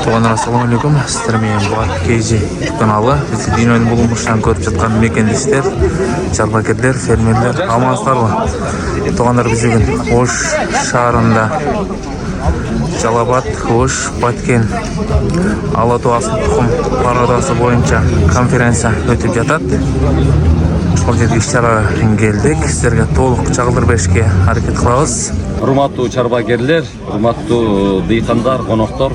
Туғандар, ассаламу алейкум. Сіздер менен Бұғат Кейжи каналы. Біз дүйнөнүн булумуштан көрүп жаткан мекендештер, чарбакерлер, фермерлер, амансыздарбы? Туғандар, біз бүгүн Ош шаарында Жалабат, Ош, Баткен Ала Тоо асыл тукум породасы боюнча конференция өтүп жатат. Ошол жерге иш-чарага келдик. Сиздерге толук чагылдырып беришке аракет кылабыз. Урматтуу чарбакерлер, урматтуу дыйкандар, коноктор,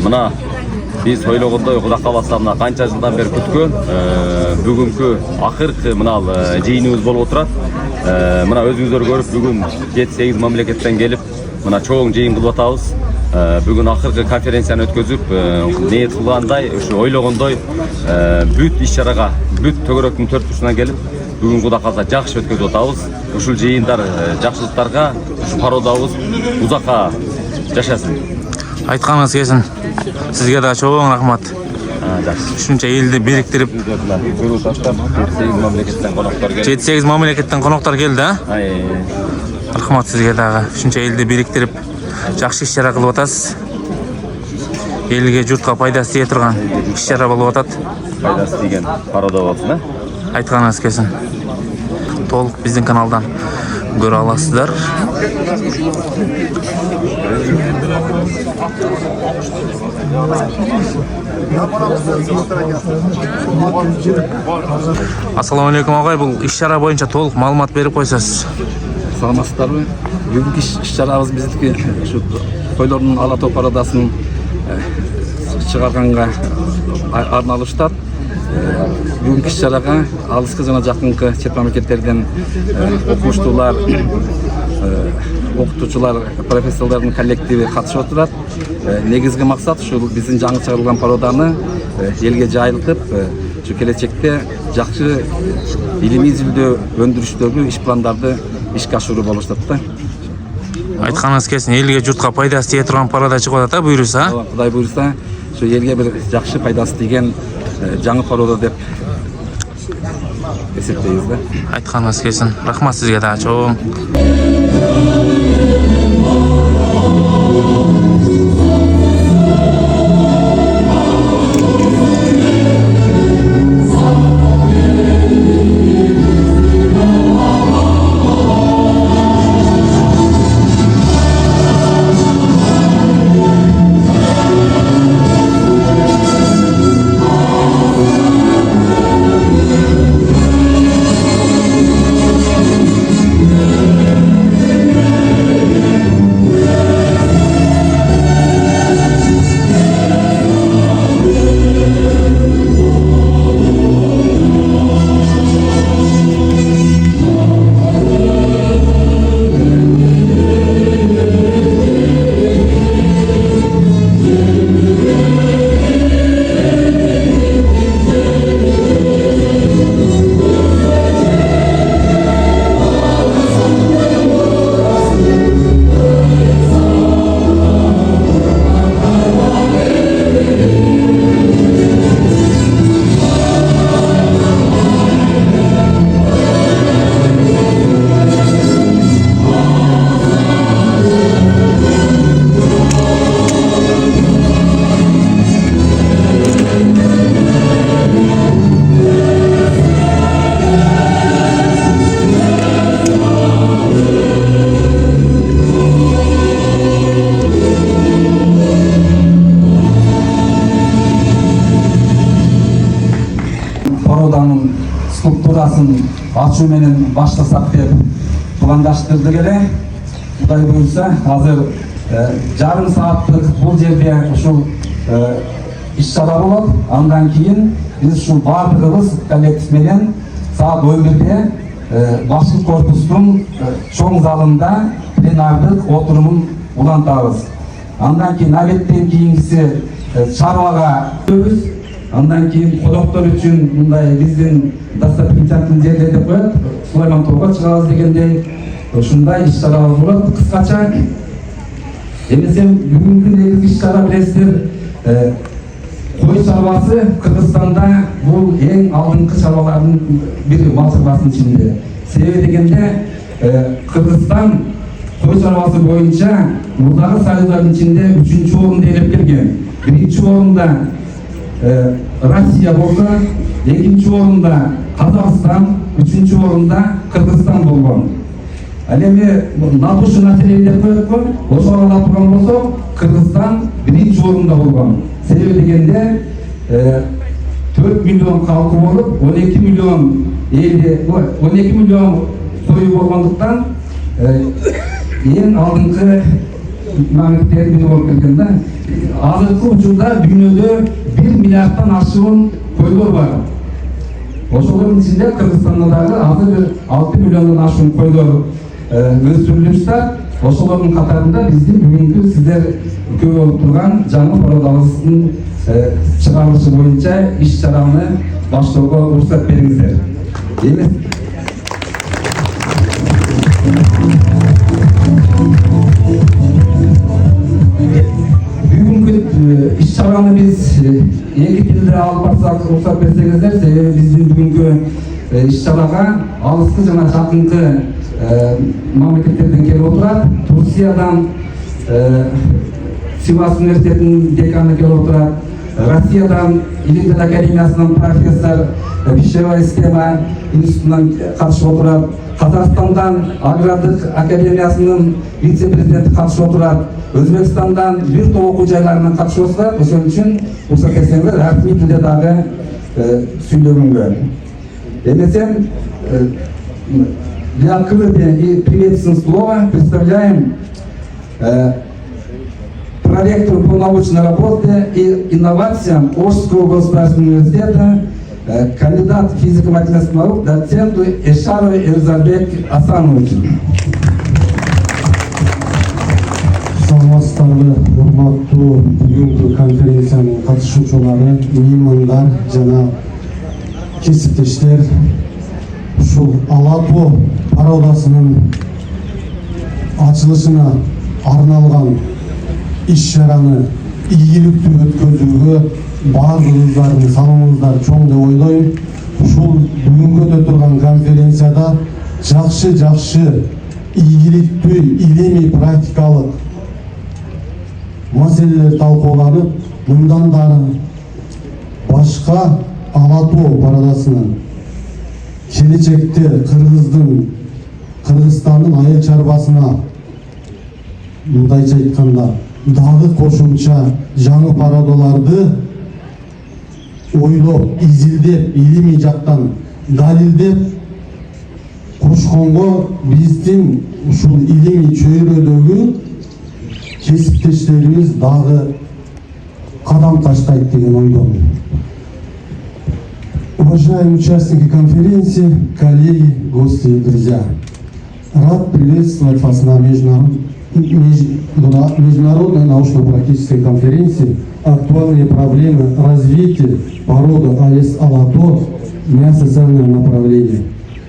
мына биз ойлогондой Кудай кааласа мына канча жылдан бери күткөн бүгүнкү акыркы мына жыйыныбыз болуп отурат. Мына өзүңүздөр көрүп, бүгүн 7-8 мамлекеттен келип, мына чоң жыйын кылып атабыз. Бүгүн акыркы конференцияны өткөзүп, ниет кылгандай, ушу ойлогондой бүт иш-чарага, бүт төгөрөктүн төрт бурчунан келип, бүгүн Кудай кааласа жакшы өткөзүп атабыз. Ушул жыйындар жакшылыктарга, ушу пародабыз узакка жашасын. Айтканыңыз келсин. Сизге да чоң рахмат. Ушунча элди бириктирип 7-8 мамлекеттен коноктор келди, а? Рахмат сизге дагы. Ушунча элди бириктирип жакшы иш-чара кылып атасыз. Элге, журтка пайдасы тие турган иш-чара болуп атат. Пайдасы тийген парода болсун, а? Айтканыңыз келсин. Толук биздин каналдан көрө аласыздар. Ассаламу алейкум агай, бул иш-чара боюнча толук маалымат берип койсоңуз. Саламатсыздарбы? Бүгүнкү иш-чарабыз биздики ушу койлордун Ала Тоо пародасын чыгарганга арналыштат. Бүгүнкү иш-чарага алыскы жана жакынкы чет мамлекеттерден окумуштуулар, окутуучулар, профессорлордун коллективи катышып отурат. Негизги максат ушул биздин жаңы чыгарылган пароданы элге жайылтып, ушу келечекте жакшы илимий изилдөө өндүрүштөгү иш пландарды ишке ашыруу болуштат да. Айтканыңыз келсин, элге, журтка пайдасы тие турган парода чыгып атат, буйруса? Кудай буйруса, ушу элге бир жакшы пайдасы тийген жаңы парода деп эсептейбиз да. Айтканыңыз келсин. Рахмат сизге да чоң. Структурасын ачуу менен баштасак деп пландаштырдык эле. Кудай буйруса, азыр жарым сааттык бул жерде ушул иш-чара болот. Андан кийин биз ушул баардыгыбыз коллектив менен саат 11-де башкы корпустун чоң залында пленардык отурумун улантабыз. Андан кийин абеттен кийинкиси чарбага өтөбүз. Андан кийин коноктор үчүн мындай биздин достопримечательный жерлер деп коет, Сулайман тоого чыгабыз дегендей ушундай иш-чарабыз болот. Кыскача эмесем бүгүнкү негизги иш-чара билесиздер, кой чарбасы Кыргызстанда бул эң алдыңкы чарбалардын бири, мал чарбасынын ичинде. Себеби дегенде Кыргызстан кой чарбасы боюнча мурдагы союздардын ичинде 3-орунду ээлеп келген. birinchi o'rinda Rossiya bo'lsa, ikkinchi o'rinda Qozog'iston, uchinchi o'rinda Qirg'iziston bo'lgan. Alemi NATO shu masalaga deb qo'yib, o'sha orada turgan bo'lsa, Qirg'iziston birinchi o'rinda bo'lgan. Sebebi deganda 4 milyon xalqi bo'lib, 12 milyon so'yi bo'lganlikdan eng oldingi mamlakatlar biri bo'lib kelganda, hozirgi uchunda dunyoda 1 milliarddan oshiq qo'ylar bor. O'shalarning ichida Qirg'izistondagi hozir 6 milliondan oshiq qo'ylar o'stirilmoqda. O'shalarning qatorida bizning bugungi sizlar ko'rib olib turgan Janub Parodamizning chiqarilishi bo'yicha ish jarayoni boshlashga ruxsat beringizlar. Bugungi ish jarayoni biz ikki tilda olib borsak ruxsat bersangizlar, sebebi bizning bugungi ish jarayoniga olisqi jana yaqinqi mamlakatlardan kelib o'tiradi. Turkiyadan Sivas universitetining dekani kelib o'tiradi. Rossiyadan Ilim akademiyasining professor Visheva sistema institutidan qatnashib o'tiradi. Qozog'istondan Agrarlik akademiyasining vitse-prezidenti qatnashib o'tiradi. O'zbekistondan bir to'p o'quv joylaridan qatnashib o'tiradi. O'shaning uchun ruxsat bersanglar, rasmiy tildagi сөйлегімге. Демесем, для открытия и приветственного слова представляем проректору по научной работе и инновациям Ошского государственного университета, кандидат физико-математических наук, доценту Эшарову Элизабек Асановичу. Саламатсыздарбы, урматтуу бүгүнкү конференциянын катышуучулары, меймандар жана кесиптештер, ушул Алатоо пародасынын ачылышына арналган иш-чараны ийгиликтүү өткөзүүгө баардыгыңыздардын салымыңыздар чоң деп ойлойм. Ушул бүгүнкү өтө турган конференцияда жакшы ийгиликтүү илимий практикалык маселелер талкууланып, мындан дары башка Алатоо пародасынын келечекте Кыргызстандын айыл чарбасына мындайча айтканда дагы кошумча жаңы пародаларды ойлоп, изилдеп, илимий жактан далилдеп кошконго биздин ушул илимий чөйрөдөгү кесиптештерибиз дагы кадам таштайт деген ойдомун. Уважаемые участники конференции, коллеги, гости и друзья, рад приветствовать вас на международной научно-практической конференции «Актуальные проблемы развития породы АЭС Алатоо. Неосоциальное направление».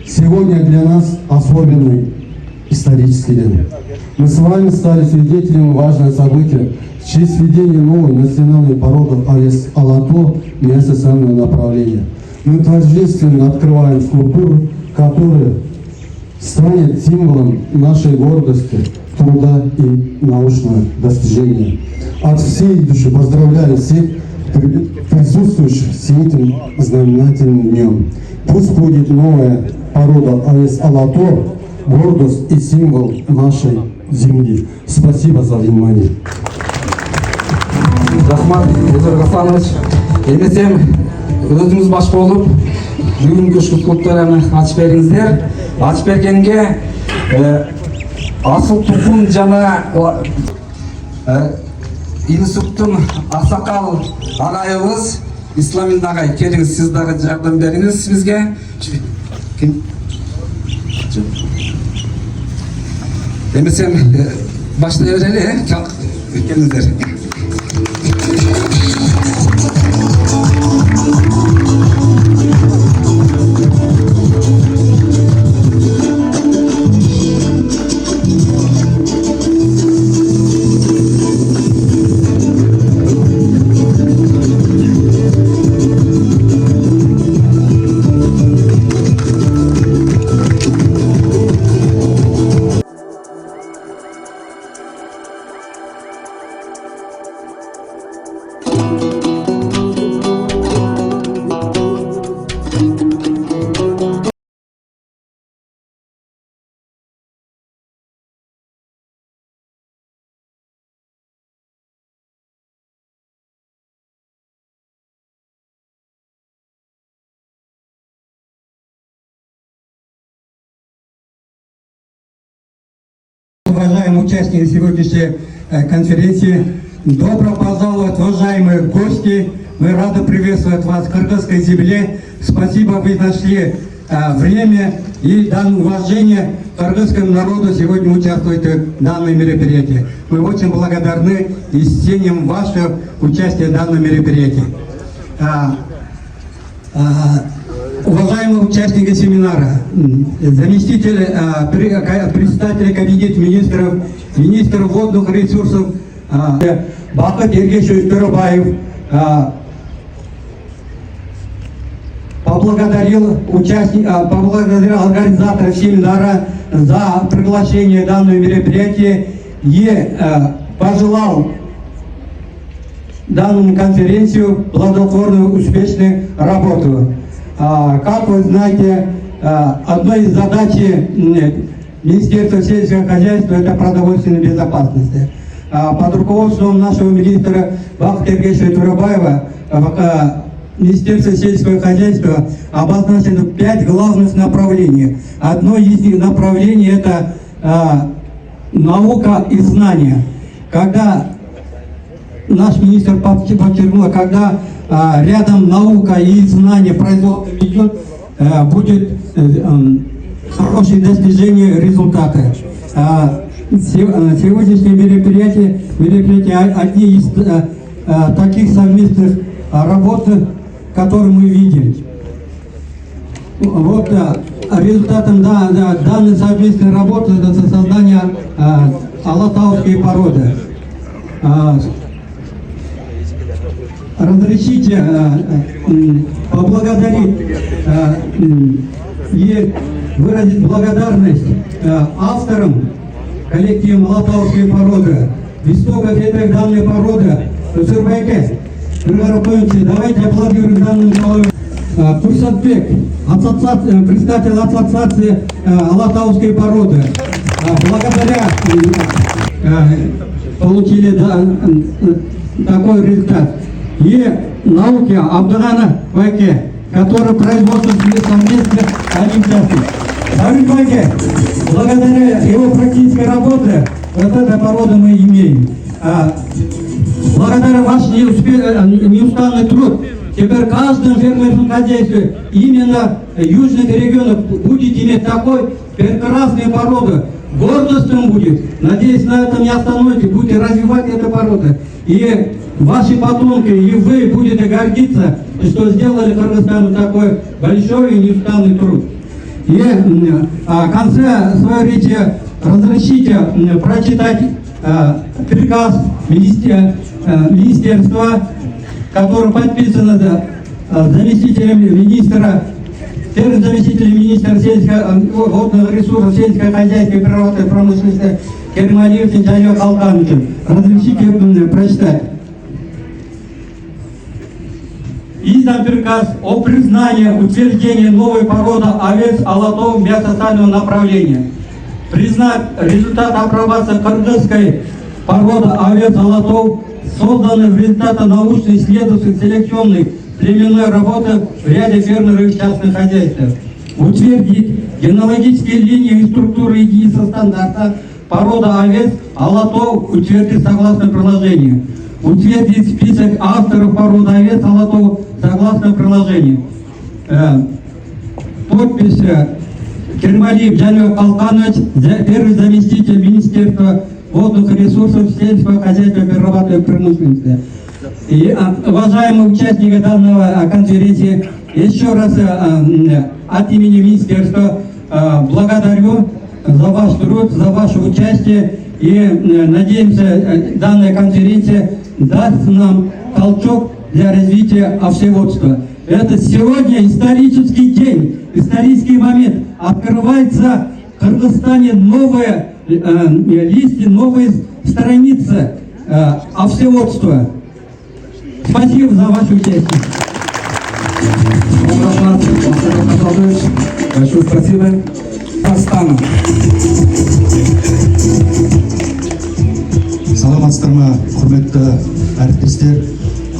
Сегодня для нас особенный исторический день. Мы с вами стали свидетелями важного события в честь введения новой национальной породы АЭС Алатоо. Неосоциальное направление. Мы торжественно открываем скульптуру, которая станет символом нашей гордости, труда и научного достижения. От всей души поздравляю всех присутствующих с этим знаменательным днем. Пусть будет новая порода АЭС Алатоо гордость и символ нашей земли. Спасибо за внимание. Рахмат, Эдуард Гасанович. Демесем, өзіңіз баш болып, бүгінгі шутклуктараны ачып беріңіздер. Ачып бергенге асыл тұқым жана институттың ақсақал ағайыбыз Исламин ағай, келіңіз, сіз дағы жардам беріңіз бізге. Демесем, баштай берелі, келіңіздер. уважаемые участники сегодняшней конференции. Добро пожаловать, уважаемые гости. Мы рады приветствовать вас в кыргызской земле. Спасибо, вы нашли время и дан уважение кыргызскому народу сегодня участвует в данном мероприятии. Мы очень благодарны и ценим ваше участие в данном мероприятии. Уважаемые участники семинара, заместитель председателя кабинета министров, министр водных ресурсов Бакыт Эргешевич Төрөбаев поблагодарил организаторов семинара за приглашение данного мероприятия и пожелал данную конференцию плодотворную, успешную работу. Как вы знаете, одной из задач Министерства сельского хозяйства – это продовольственная безопасность. Под руководством нашего министра Бакыта Эргешевича Төрөбаева Министерство сельского хозяйства обозначено 5 главных направлений. Одно из них направлений – это наука и знания. Когда наш министр подчеркнул, когда рядом наука и знания производства идет, будет хорошее достижение результата. Сегодняшнее мероприятие одни из таких совместных работ, которые мы видим. Вот результатом данной совместной работы это создание алатауской породы. Разрешите поблагодарить и выразить благодарность авторам коллектива алатауской породы. В истоках этой данной породы Сырбайке. Давайте аплодируем данному человеку. Турсатбек, председатель ассоциации алатауской породы. Благодаря получили такой результат. И науки Абдугана Байке, который производит совместно олимпиады. Давид Байке, благодаря его практической работе, вот этой породы мы имеем. Благодаря ваш неустанный труд, теперь в каждом фермерском хозяйстве именно южных регионов будет иметь такой прекрасную породу. Гордостью будет. Надеюсь, на этом не остановитесь, будете развивать эту породу. И ваши потомки, и вы будете гордиться, что сделали Кыргызстану такой большой и неустанный труд. И в конце своей речи разрешите прочитать приказ министерства, который подписан заместителем министра, первым заместителем министра водных ресурсов, сельского хозяйства и природной промышленности Кермалиевичем Жанёк Алкановичем. Разрешите прочитать. Издан приказ о признании утверждения новой породы овец алатов мясостального направления. Признать результат апробации кыргызской породы овец алатов, созданной в результате научно-исследовательской селекционной племенной работы в ряде фермеров и частных хозяйств. Утвердить генеалогические линии и структуры единицы стандарта породы овец алатов, утвердить согласно приложению. Утвердить список авторов породы овец алатов согласно приложению. Подпись Кермалиев Жанёк Алканович, первый заместитель Министерства водных ресурсов, сельского хозяйства и перерабатываемой промышленности. И, уважаемые участники данного конференции, еще раз от имени Министерства благодарю за ваш труд, за ваше участие и надеемся, данная конференция даст нам толчок для развития овцеводства. Это сегодня исторический день, исторический момент. Открывается в Кыргызстане новые листья, новые страницы овцеводства. Спасибо за ваше участие. Большое спасибо. Казахстану. Саламатсыздар ма, құрметті әріптестер,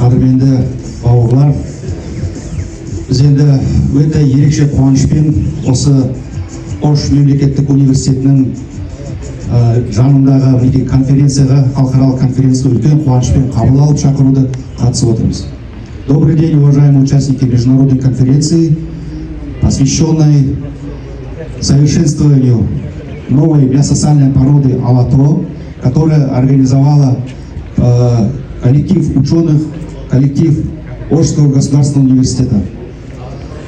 қадірменді бауырлар. Біз енді өте ерекше қуанышпен осы Ош мемлекеттік университетінің жанындағы міне конференцияға, халықаралық конференцияға үлкен қуанышпен қабыл алып шақыруды қатысып отырмыз. Добрый день, уважаемые участники международной конференции, посвященной совершенствованию новой биосоциальной породы Алато, которая организовала коллектив ученых, коллектив Ожского государственного университета.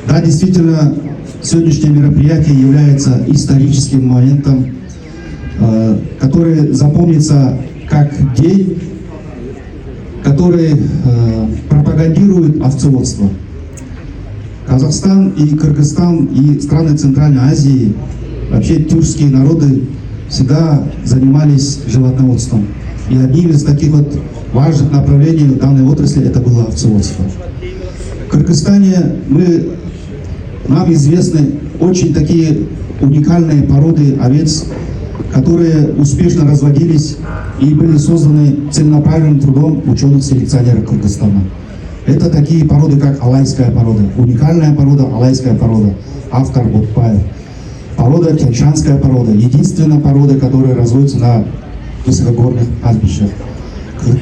Да, действительно, сегодняшнее мероприятие является историческим моментом, который запомнится как день, который пропагандирует овцеводство. Казахстан и Кыргызстан и страны Центральной Азии, вообще тюркские народы всегда занимались животноводством. И одним из таких вот важных направлений данной отрасли это было овцеводство. В Кыргызстане нам известны очень такие уникальные породы овец, которые успешно разводились и были созданы целенаправленным трудом ученых-селекционеров Кыргызстана. Это такие породы, как алайская порода, уникальная порода, алайская порода, автор Ботпаев. Порода тяньшанская порода, единственная порода, которая разводится на высокогорных пастбищах.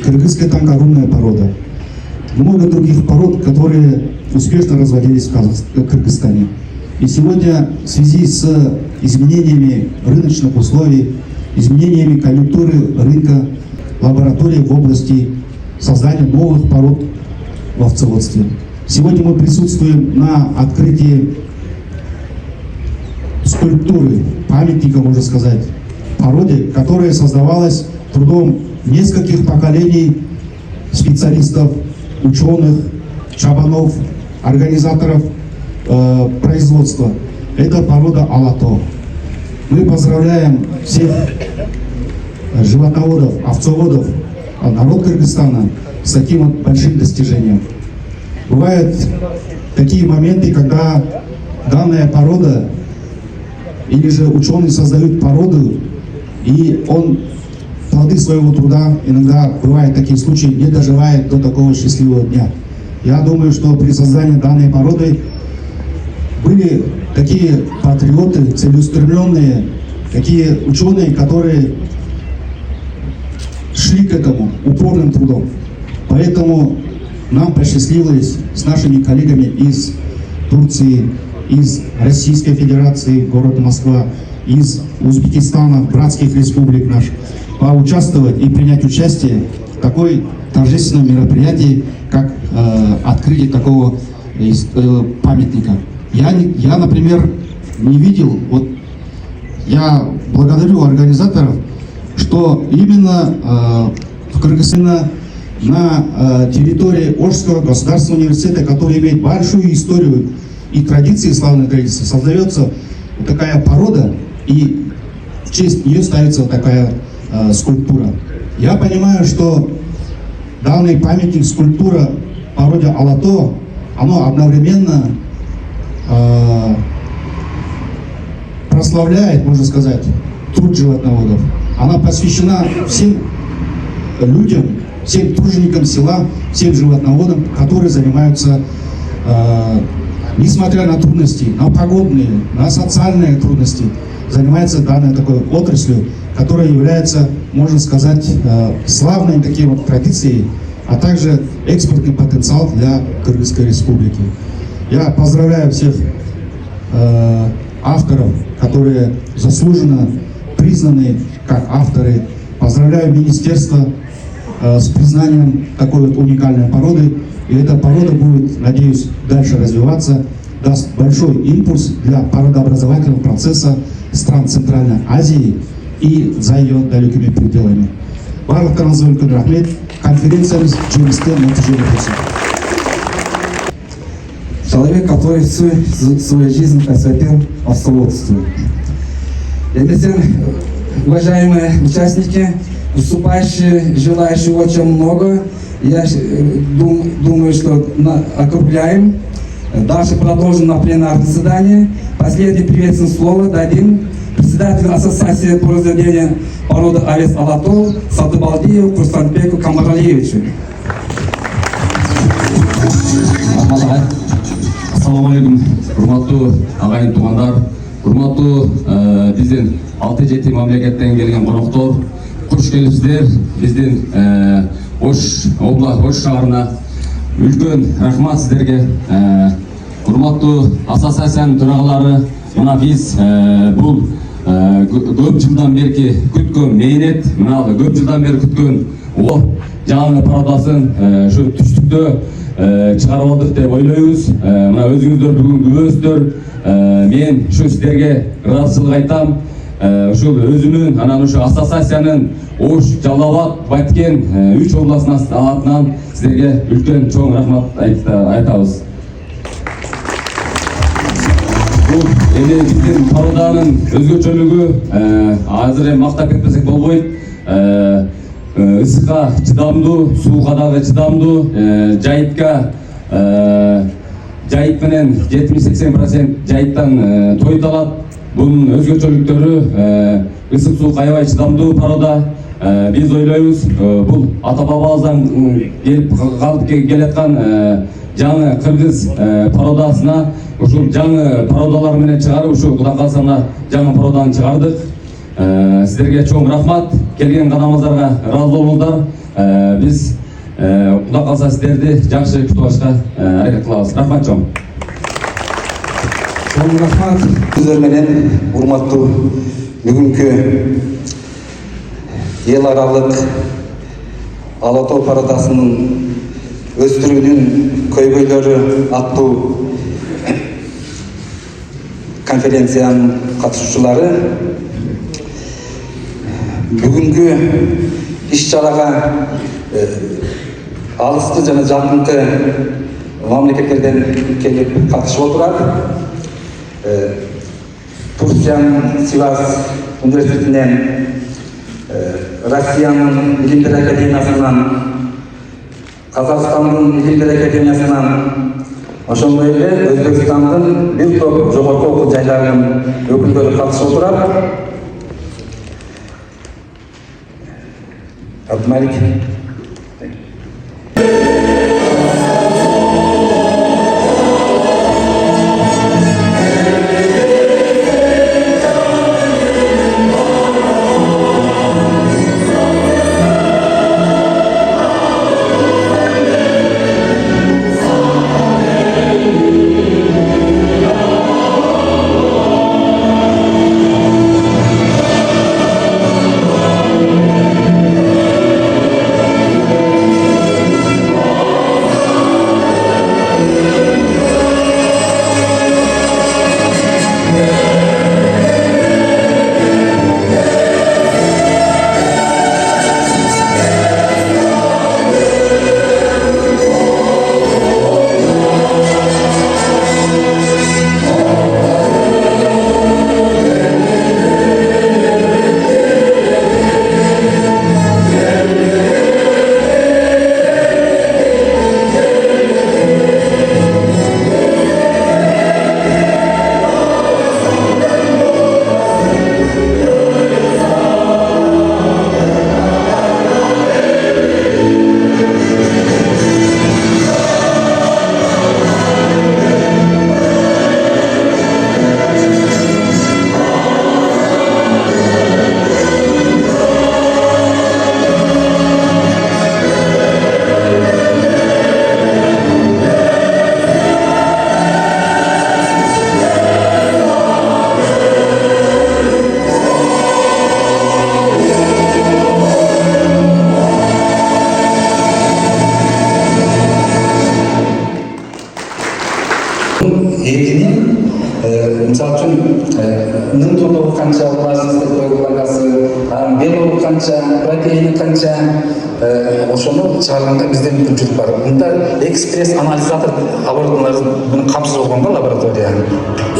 Кыргызская тонкорунная порода. Много других пород, которые успешно разводились в Кыргызстане. И сегодня в связи с изменениями рыночных условий, изменениями конъюнктуры рынка, лаборатории в области создания новых пород в овцеводстве. Сегодня мы присутствуем на открытии скульптуры, памятника, можно сказать, породе, которая создавалась трудом нескольких поколений специалистов, ученых, чабанов, организаторов производства. Это порода Алато. Мы поздравляем всех животноводов, овцеводов, народ Кыргызстана с таким вот большим достижением. Бывают такие моменты, когда данная порода или же ученые создают породу, и он плоды своего труда, иногда бывают такие случаи, не доживает до такого счастливого дня. Я думаю, что при создании данной породы были такие патриоты, целеустремленные, такие ученые, которые шли к этому упорным трудом. Поэтому нам посчастливилось с нашими коллегами из Турции, из Российской Федерации, города Москва, из Узбекистана, братских республик наших, поучаствовать и принять участие в такой торжественном мероприятии, как открытие такого памятника. Я, например, не видел, вот я благодарю организаторов, что именно в Кыргызстане на территории Ожского государственного университета, который имеет большую историю и традиции, славной традиции, создается вот такая порода, и в честь нее ставится вот такая скульптура. Я понимаю, что данный памятник, скульптура породе Алато, оно одновременно прославляет, можно сказать, труд животноводов. Она посвящена всем людям, всем труженикам села, всем животноводам, которые занимаются, несмотря на трудности, на погодные, на социальные трудности, занимается данной такой отраслью, которая является, можно сказать, славной такой вот традицией, а также экспортный потенциал для Кыргызской республики. Я поздравляю всех авторов, которые заслуженно признаны как авторы. Поздравляю министерство с признанием такой вот уникальной породы. И эта порода будет, надеюсь, дальше развиваться, даст большой импульс для породообразовательного процесса стран Центральной Азии и за ее далекими пределами. Барлықтарыңызға үлкен рахмет. Конференциямыз жемісті нәтижелі болсын. Человек, который всю свою жизнь посвятил овцеводству. Уважаемые участники, выступающие, желающие очень много. Я думаю, что округляем. Дальше продолжим на пленарном заседании. Последнее приветственное слово дадим председателю Ассоциации по разведению породы овец Алато Садыбалдиеву Курсанбеку Камаралиевичу. Ассаламу алейкум, урматтуу агайын туугандар, урматтуу биздин 6-7 мамлекеттен келген коноктор, куш келипсиздер. Биздин Ош область, Ош шаарына үлкөн рахмат сиздерге. Урматтуу ассоциациянын төрагалары, мына биз бул көп жылдан бери күткөн мээнет, мына көп жылдан бери күткөн жаңы пародасын ушу түштүктө чыгарып алдык деп ойлойбуз. Мына өзүңүздөр бүгүн күбөсүздөр. Мен ушу сиздерге ыраазычылык айтам. Ушул өзүмүн анан ушу ассоциациянын Ош, Жалал Абад, Баткен 3 областынын атынан сиздерге үлкөн чоң рахмат айтабыз. Бул эми биздин пароданын өзгөчөлүгү азыр эми мактап кетпесек болбойт. Ысыкка чыдамдуу, сууга дагы чыдамдуу, жайытка жайыт менен 70-80% жайыттан тойталат. Bunun özgöçөлүктөрү ысык сууга аябай чыдамдуу парода. Биз ойлойбуз, бул ата бабабыздан калып келаткан жаңы кыргыз пародасына ушул жаңы пародалар менен чыгарып, ушу Кудай кааласа жаңы пароданы чыгардык. Сиздерге чоң рахмат. Келген кадамыңыздарга ыраазы болуңуздар. Биз Кудай кааласа сиздерди жакшы күтүп алышка аракет кылабыз. Рахмат чоң. Чоң рахмат. Сиздер менен урматтуу бүгүнкү эл аралык Ала Тоо пародасынын өстүрүүнүн көйгөйлөрү аттуу конференциянын катышуучулары бүгүнкү иш-чарага алыскы жана жакынкы мамлекеттерден келип катышып отурат. Турциянын Сивас университетинен, Россиянын Илимдер академиясынан, Казакстандын Илимдер академиясынан, ошондой эле Өзбекстандын бир топ жогорку окуу жайларынын өкүлдөрү катышып отурат. Абдумалик. Misal üçün nın tolu kança, ulaşsızlık koyulagası, belolu kança, proteini kança, oşonu çağırganda bizden мүмкүнчүлүк бар. Мында экспресс анализатор абортулар bunu камсыз болгонго лаборатория.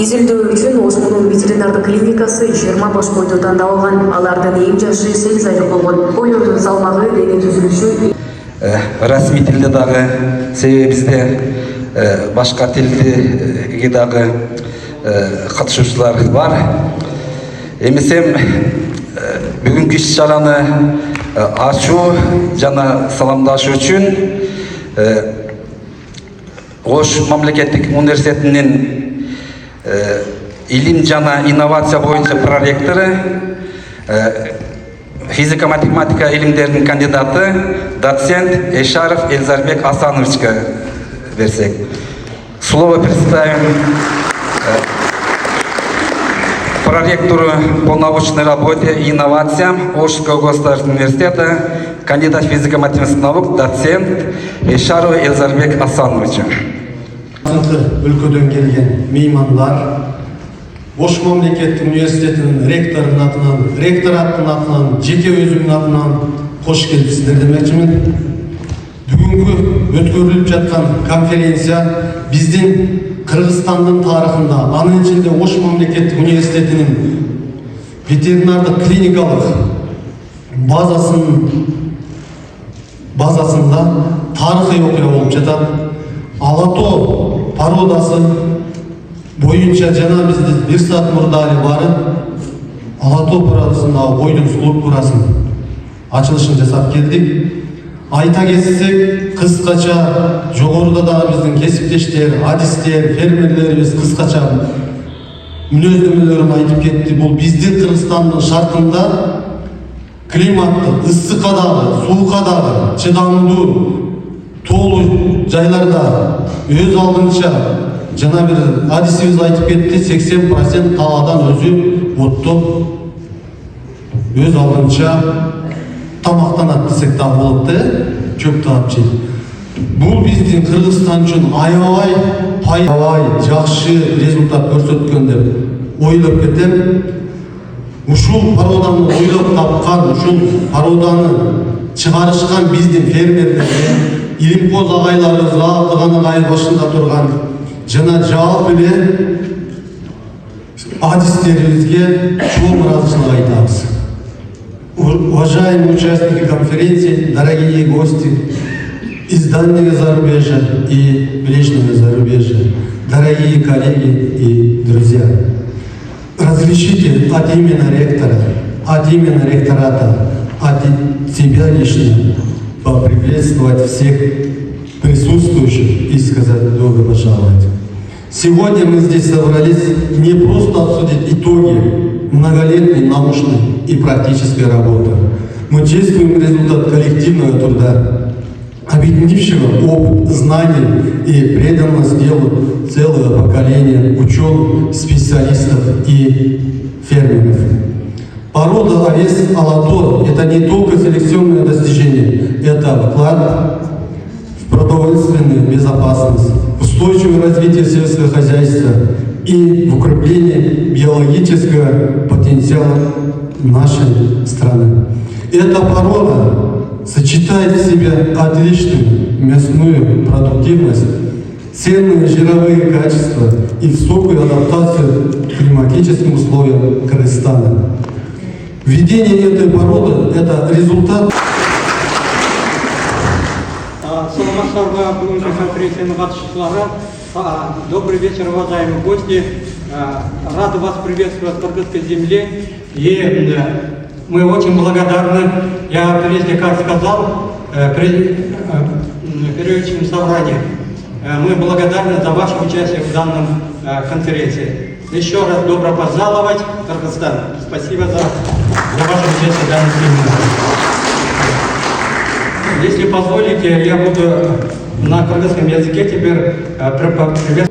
Изилдөө үчүн Ошмунун ветеринардык клиникасы 20 баш койду тандап алган. Алардын эң жашы 8 айлык болгон. Койлордун салмагы, дене түзүлүшү Расмий тилде дагы, себеби бизде башка тилдеги дагы катышуучулар бар. Эмесем бүгүнкү иш-чараны ачуу жана саламдашуу үчүн Ош мамлекеттик университетинин илим жана инновация боюнча проректору, физика-математика илимдеринин кандидаты, доцент Эшаров Эльзарбек Асановичке берсек. Слово представим проректору по научной работе и инновациям Ошского государственного университета, кандидат физико-математических наук, доцент Эшаров Эльзарбек Асановичу. Өлкөдөн келген меймандар, Ош мамлекеттик университетинин ректорунун атынан, ректораттын атынан, жеке өзүмдүн атынан кош келипсиздер демекчимин. Бүгүнкү өткөрүлүп жаткан конференция биздин Кыргызстандын тарыхында, анын ичинде Ош мамлекеттик университетинин ветеринардык клиникалык базасында тарыхый окуя болуп жатат. Алато породасы боюнча жана бизде бир саат мурда эле барып, Алато породасындагы бойдун структурасын ачылышын жасап келдик. Айта кетсек, кыскача жогоруда дагы биздин кесиптештер, адистер, фермерлерибиз кыскача мүнөздөмөлөрүн айтып кетти. Бул биздин Кыргызстандын шартында климаттык, ысыкка дагы, суукка дагы чыдамдуу тоолуу жайларда өз алдынча жана бир адисибиз айтып кетти, 80% талаадан өзү оттоп өз алдынча тамактанат десек дагы болот да, чөп таап жейт. Бул биздин Кыргызстан үчүн аябай жакшы результат көрсөткөн деп ойлоп кетем. Ушул породаны ойлоп тапкан, ушул породаны чыгарышкан биздин фермерлерге, илимкоз агайларыбызга, алдыганы айыл башында турган жана жаап эле адистерибизге чоң ыраазычылык айтабыз. Уважаемые участники конференции, дорогие гости из дальнего зарубежья и ближнего зарубежья, дорогие коллеги и друзья, разрешите от имени ректора, от имени ректората, от себя лично поприветствовать всех присутствующих и сказать добро пожаловать. Сегодня мы здесь собрались не просто обсудить итоги многолетней научной и практической работы. Мы чествуем результат коллективного труда, объединившего опыт, знания и преданность делу целое поколение ученых, специалистов и фермеров. Порода овец Алато – это не только селекционное достижение, это вклад в продовольственную безопасность, устойчивое развитие сельского хозяйства и в укрепление биологического потенциала нашей страны. Эта порода сочетает в себе отличную мясную продуктивность, ценные жировые качества и высокую адаптацию к климатическим условиям Кыргызстана. Введение этой породы – это результат. Саламатсыздарбы, бүгінгі конференцияның қатысушылары. Добрый вечер, уважаемые гости. Рады вас приветствовать в Кыргызской земле. И мы очень благодарны, я прежде как сказал, периодическом собрании, мы благодарны за ваше участие в данном конференции. Еще раз добро пожаловать в Кыргызстан. Спасибо за ваше участие в данном семинаре. Если позволите, я буду на кыргызском языке теперь приветствовать.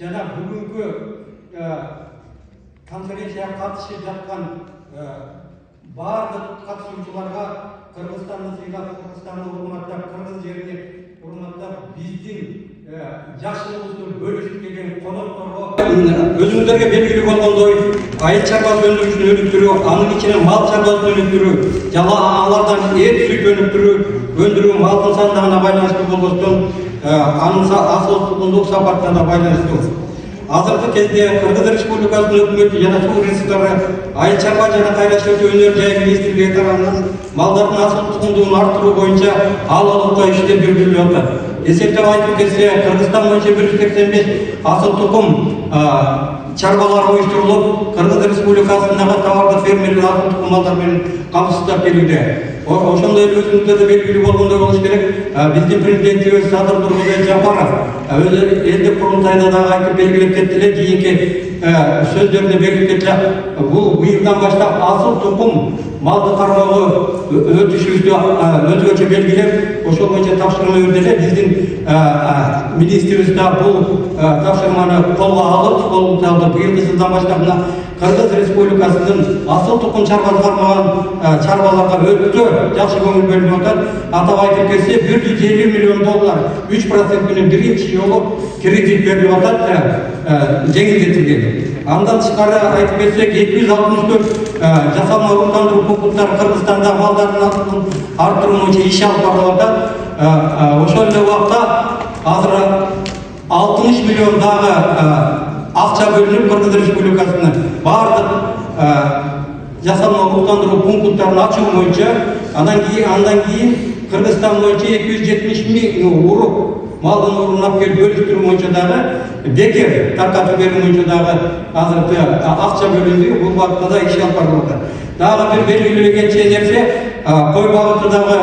Жана бүгүнкү конференцияга катышып жаткан бардык катышуучуларга Кыргызстанды сыйлап, Кыргызстанды урматтап, кыргыз жерини урматтап, биздин жакшылыгыбызды бөлүшүп келген конокторго өзүңүздөргө белгилүү болгондой, айыл чарбасы өндүрүшүн өнүктүрүү, анын ичинен мал чарбасын өнүктүрүү, жана алардан эт сүт өндүрүү малдын сандыгына байланыштуу болгондуктан анын асыл сапатына байланыштуу. Азыркы кезде Кыргыз Республикасынын өкмөтү жана суу ресурстары айыл чарба жана кайрашчылык өнөр жай министрлиги тарабынан малдардын асыл тукумдугун арттыруу боюнча алалыкка иштер жүргүзүлүп атат. Эсептеп айтып кетсе, Кыргызстан боюнча 185 асыл тукум чарбалар уюштурулуп, Кыргыз Республикасындагы товарды фермерлер азык түкүм малдар менен камсыздап келүүдө. Ошондой өзүңүздө да белгилүү болгондой болуш керек. Биздин президентибиз Садыр Тургунбай Жапаров өзү элдик курултайда дагы айтып белгилеп кетти эле, кийинки сөздөрүндө белгилеп кетти. Бул быйылдан баштап асыл тукум малды кармоого өтүшүбүздү өзгөчө белгилеп, ошол боюнча тапшырма берди эле. Биздин министрибиз да бул тапшырманы колго алып, колдоду. Быйылкы жылдан баштап Кыргыз Республикасынын асыл тукум чарбасы кармаган чарбаларга өтө жакшы көңүл бөлүнүп атат. Атап айтып кетсе, $150 миллион 3% менен биринчи жолу кредит берилип атат, жеңилдетилген. Андан тышкары айтып кетсек, 264 жасалма уруктандыруу пункттары Кыргызстанда малдардын атын арттыруу боюнча иш алып барылып атат. Ошол эле убакта азыр 60 миллион дагы акча бөлүнүп Кыргыз Республикасына бардык жасалма уруктандыруу пункттарын ачуу боюнча, андан кийин Кыргызстан боюнча 270 миң урук малдын урун алып келип бөлүштүрүү боюнча дагы бекер таркатуу берүү боюнча дагы азыр акча бөлүндү. Бул багытта да иш алып барылып атат. Дагы бир белгилүү кетчү нерсе, кой багыты дагы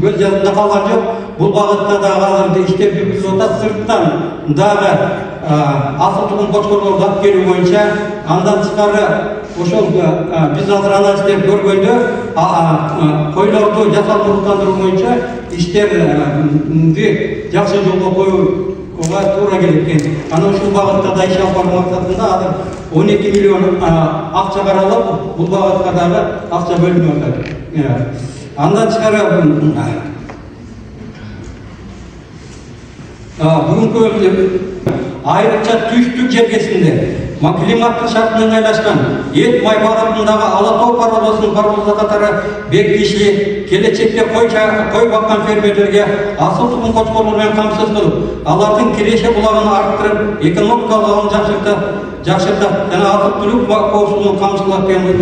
көз жазында калган жок. Бул багытта дагы азыр иштер жүргүзүлүп атат. Сырттан дагы асыл тукум кочкорлорду алып келүү боюнча, андан тышкары ошол биз азыр анализ деп көргөндө койлорду жасалма уруктандыруу боюнча иштерди жакшы жолго коюуга туура келет экен. Анан ушул багытта да иш алып баруу максатында азыр 12 миллион акча каралып, бул багытка дагы акча бөлүнүп атат. Андан тышкары бүгүнкү айрыкча түштүк жергесинде климаттык шарттын ыңгайлашкан эт май багытындагы Ала Тоо пародасынын пародасы катары бекитиши келечекте кой баккан фермерлерге асыл тукум кочкорлор менен камсыз кылып, алардын киреше булагын арттырып, экономикалык жакшыртат жана азык-түлүк коопсуздугун камсыздап келет.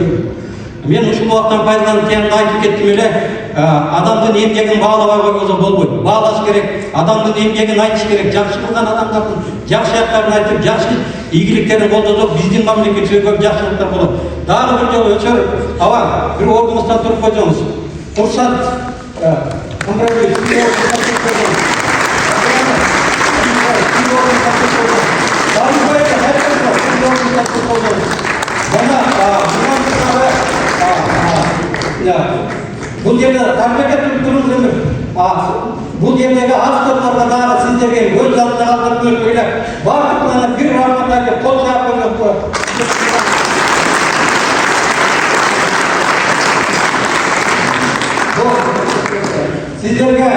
Мен ушул убакыттан пайдаланып тегинде айтып кеттим эле, адамдын эмгегин баалабай койгонсо болбойт. Баалаш керек, адамдын эмгегин айтыш керек, жакшы кылган адамдардын жакшы жактарын айтып, жакшы ийгиликтерин колдосок, биздин мамлекетибизге көп жакшылыктар болот. Дагы бир жолу өчөр аба, бир ордуңуздан туруп койсоңуз. Курсат бул жерде тарбекет туруңуз. Бул жердеги авторлорго дагы сиздерге өз алдына калтырып ойлоп, баардыгына бир рахмат айтып, кол жаап коюп. Сиздерге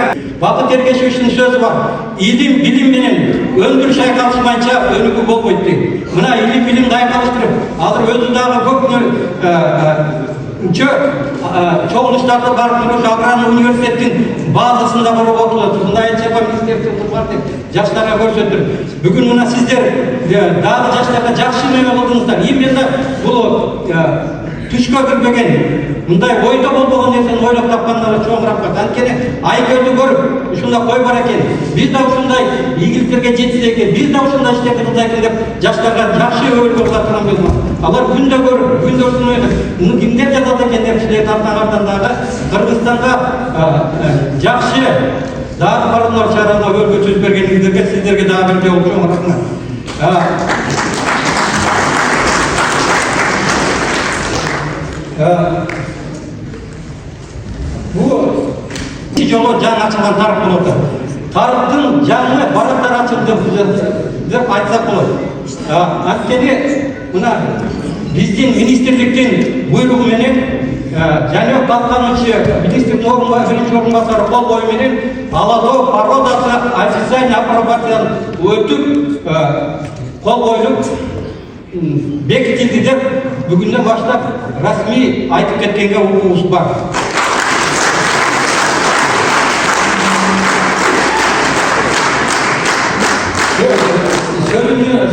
Бакыт Эргешевичтин сөзү бар. Илим билим менен өндүрүш айкалышмайынча өнүгүү болбойт дейт. Мына илим билимди айкалыштырып, азыр өзү дагы көп чогулуштарды барып туруп, Агран университеттин базасында барып отурат. Мындай министрликте бар деп жаштарга көрсөтүп. Бүгүн мына сиздер дагы жаштарга жакшы неме кылдыңыздар. Именно бул түшкө кирбеген, мындай ойдо болбогон нерсени ойлоп тапкандарга чоң рахмат. Анткени айкөлдү көрүп, ушундай кой бар экен, биз да ушундай ийгиликтерге жетсек экен, биз да ушундай иштерди кылсак экен деп жаштарга жакшы өбөлгө кылат турган. Алар күндө көрүп, күндө ушундай кимдер жазат экен деп силердин артыңардан дагы Кыргызстанга жакшы дагы паралар чаралар өргө сөз бергениңиздерге сиздерге дагы бир жолу чоң рахмат. Бул жолу жаңы ачылган тарык болот. Тарыктын жаңы барактар ачылды деп айтсак болот. Анткени мына биздин министрликтин буйругу менен Жанёк Балканович министрдин биринчи орун басары кол коюу менен Ала Тоо пародасы официальный апробациядан өтүп кол коюлуп бекитилди деп бүгүндөн баштап расмий айтып кеткенге укугубуз бар.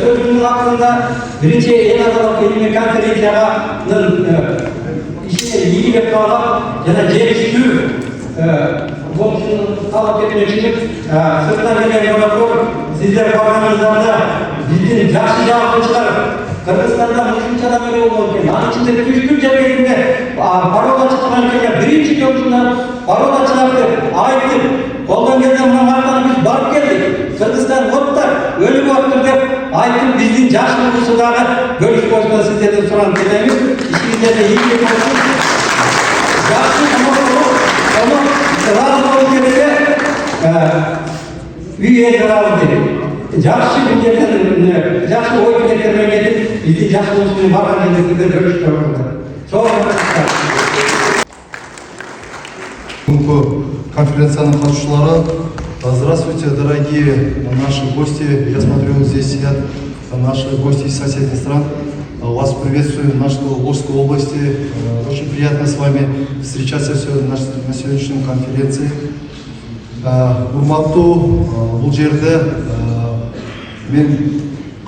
Sözümün hakkında birinci en azından elime konferansiyanın işine ilgili kalan ya da geliştiriyor. Komşunun talep etmek için sırttan gelen yollar sizler programlarında биздин жакшы жагын чыгарып, Кыргызстанда мынча адам эле болгон экен. Анын ичинде түштүк жергесинде парода чыккан экен, биринчи жолдун парода чыгат деп айтып, колдон келген мына мартаны биз барып келдик. Кыргызстан оттар, өлүп оттур деп айтып, биздин жакшылыгыбызды дагы бөлүшүп койсоңор сиздерден суранып кетебиз. İşinizde iyi bir olsun. Yaxşı ama razı olun gerekse üye razı değil. Yaxşı bir yerden, yaxşı oy getirmeye gelip, bizi yaxşı olsun bakan kendisinde görüştü orada. Çok конференцияның қатысушылары, здравствуйте, дорогие наши гости. Я смотрю, здесь сидят наши гости из соседних стран. Вас приветствую в нашей Волжской области. Очень приятно с вами встречаться на сегодняшней конференции. Урматтуу, бұл жерде мен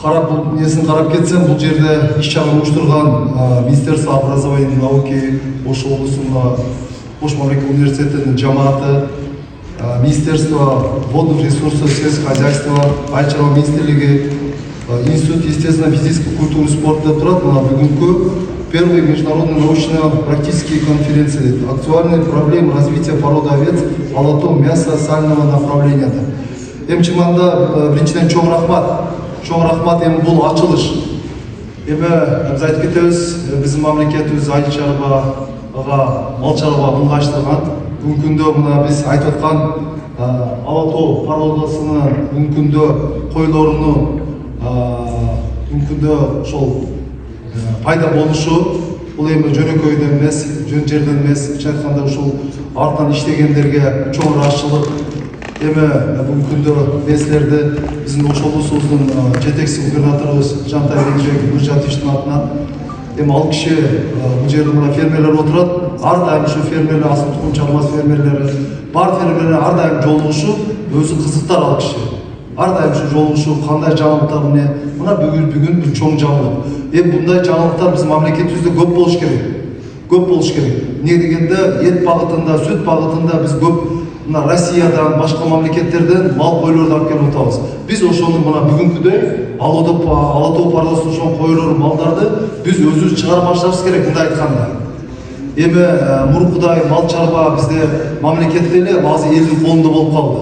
қарап кетсем, бұл жерде иш-чара ұйыштырған Министерство образования и науки, Ош облысында Ош мемлекеттік университетінің жамааты, Министерство водных ресурсов, сельского хозяйства, Айыл шаруашылығы министрлігі, Институт естественно-физической культуры и спорта тұрады. Бүгінгі первый международный научно-практические конференции «Актуальные проблемы развития породы овец, алатау, мяса, сального направления». Чыманда біріншіден чоң рахмат бұл açılış. Біз айтып кетеміз, біздің мемлекетіміз айыл шаруашылығына, мал шаруашылығына ыңғайластырған. Бүгінгі күнде мына біз айтып отқан алатау породасының бүгінгі күнде қойларының мүмкінді сол пайда болушу, бұл енді жөнөкөйдөн емес, жөн жерден емес, айтқанда сол артынан иштегендерге чоң ыраазычылык. Эми бүгүнкү күндө силерди биздин Ош облусубуздун жетекчи губернаторубуз Жантай Мыржатовичтин атынан эми ал киши бул жерде мына фермерлер отурат, ар дайым ушу фермерлер, асыл тукум чарбасы фермерлери, бар фермерлер ар дайым жолугушуп, өзү кызыктар ал киши. Ар дайым ушу жолугушуп, кандай жаңылыктар мына бүгүн бир чоң жаңылык. Мындай жаңылыктар биздин мамлекетибизде көп болуш керек. Эмне дегенде эт багытында, сүт багытында биз көп мына Россиядан, башка мамлекеттерден мал койлорду алып келип атабыз. Биз ошону мына бүгүнкүдөй алатау породасынын ошол койлор, малдарды биз өзүбүз чыгарып башташыбыз керек, мындай айтканда. Эми мурункудай мал чарба бизде мамлекетте эле азыр элдин колунда болуп калды.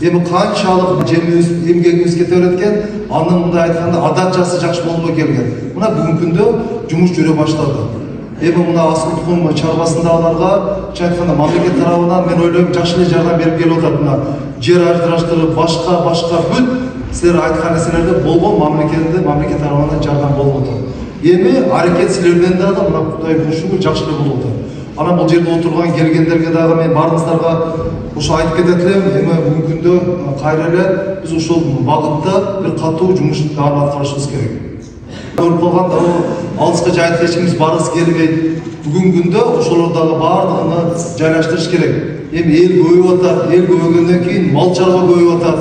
Эми канчалык жемибиз, эмгегибиз кете берет экен, анын мындай айтканда адат-жасы жакшы болбой келген. Мына бүгүнкү күндө жумуш жүрө баштады. Эми мына асыл тукум чарбасындагыларга айтканда мамлекет тарабынан мен ойлойм жакшы эле жардам берип келип атат. Мына жер ажыраштырып, башка бүт силер айткан нерселерде болгон мамлекет тарабынан жардам болуп атат. Эми аракет силерден дагы мына Кудай буйрушугу жакшы эле болуп атат. Анан бул жерде отурган келгендерге дагы мен баарыңыздарга ошо айтып кетет элем. Эми бүгүнкү күндө кайра эле биз ошол багытта бир катуу жумуш дагы аткарышыбыз керек. Көрүп калганда алыска жайып эчкimiz баргыбыз келбейт. Бүгүнкү күндө ошолордагы баардыгын жайлаштырыш керек. Эми эл көбөйүп атат, эл көбөйгөндөн кийин мал чарба көбөйүп атат.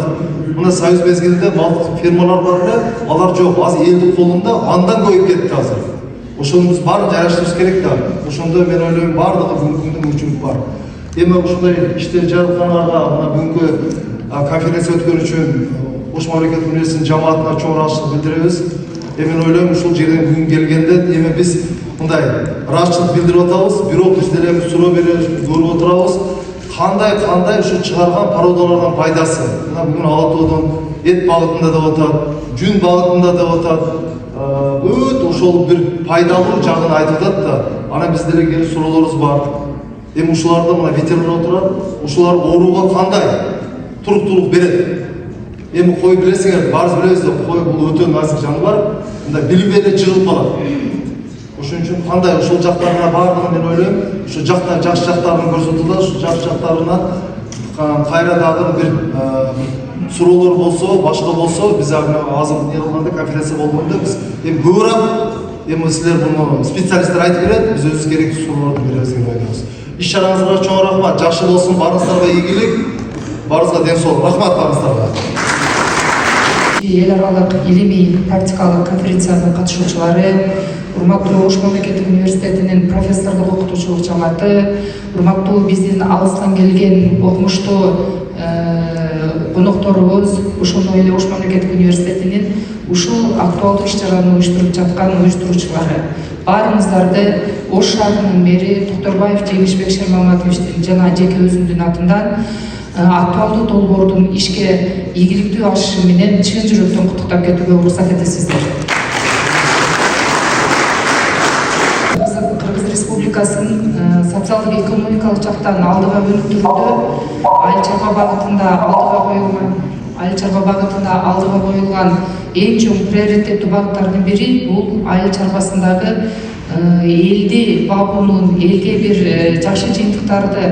Мына союз мезгилинде мал фермалар бар эле, алар жок. Азыр элдин колунда андан көбөйүп кетти азыр. Ошону биз баарын жайлаштырыш керек да. Ошондо мен ойлойм баардыгы бүгүнкү күндө мүмкүнчүлүк бар. Эми ушундай иште жарыткандарга мына бүгүнкү конференция өткөн үчүн Ош мамлекеттик университетинин жамаатына чоң ыраазычылык билдиребиз. Мен ойлойм ушул жерден бүгүн келгенде эми биз мындай ыраазычылык билдирип атабыз, бирок биз деле суроо беребиз, көрүп отурабыз. Кандай ушу чыгарган породалардан пайдасы. Мына бүгүн алатоодон эт багытында деп атат, жүн багытында деп атат. Бүт ошол бир пайдалуу жагын айтып атат да. Анан биз деле келип суроолорубуз бар. Эми ушуларда мына ветеринар отурат, ушулар ооруга кандай туруктуулук берет. Эми кой билесиңер, баарыбыз билебиз да, кой бул өтө назик жаныбар, мындай билбей эле жыгылып калат. Ошон үчүн кандай ошол жактарына баардыгын мен ойлойм, ошол жакта жакшы жактарын көрсөтүлөт, ошол жакшы жактарынан кайра дагы бир суроолор болсо, башка болсо, биз азыр эмне кылганда конференция болгондо биз эми көбүрөөк эми силер буну специалисттер айтып берет, биз өзүбүз керектүү суроолорду беребиз деп ойлойбуз. Иш-чараңызга чоң рахмат, жакшы болсун, баарыңыздарга ийгилик, баарыңызга ден соолук. Рахмат баарыңыздарга. Эл аралык илимий практикалык конференциянын катышуучулары, урматтуу Ош мамлекеттик университетинин профессордук окутуучулук жамааты, урматтуу биздин алыстан келген окумуштуу конокторубуз ошондой эле Ош мамлекеттик университетинин ушул актуалдуу иш-чараны уюштуруп жаткан уюштуруучулары. Баарыңыздарды Ош шаарынын мэри Токторбаев Жеңишбек Шермаматовичтин жана жеке өзүмдүн атымдан актуалдуу долбоордун ишке ийгиликтүү ашышы менен чын жүрөктөн куттуктап кетүүгө уруксат этесиздер. Кыргыз Республикасынын социалдык экономикалык жактан алдыга өнүктүрүүдө айыл чарба багытында алдыга коюлган эң чоң приоритеттүү багыттардын бири бул айыл чарбасындагы элди бабунун, элге бир жакшы жыйынтыктарды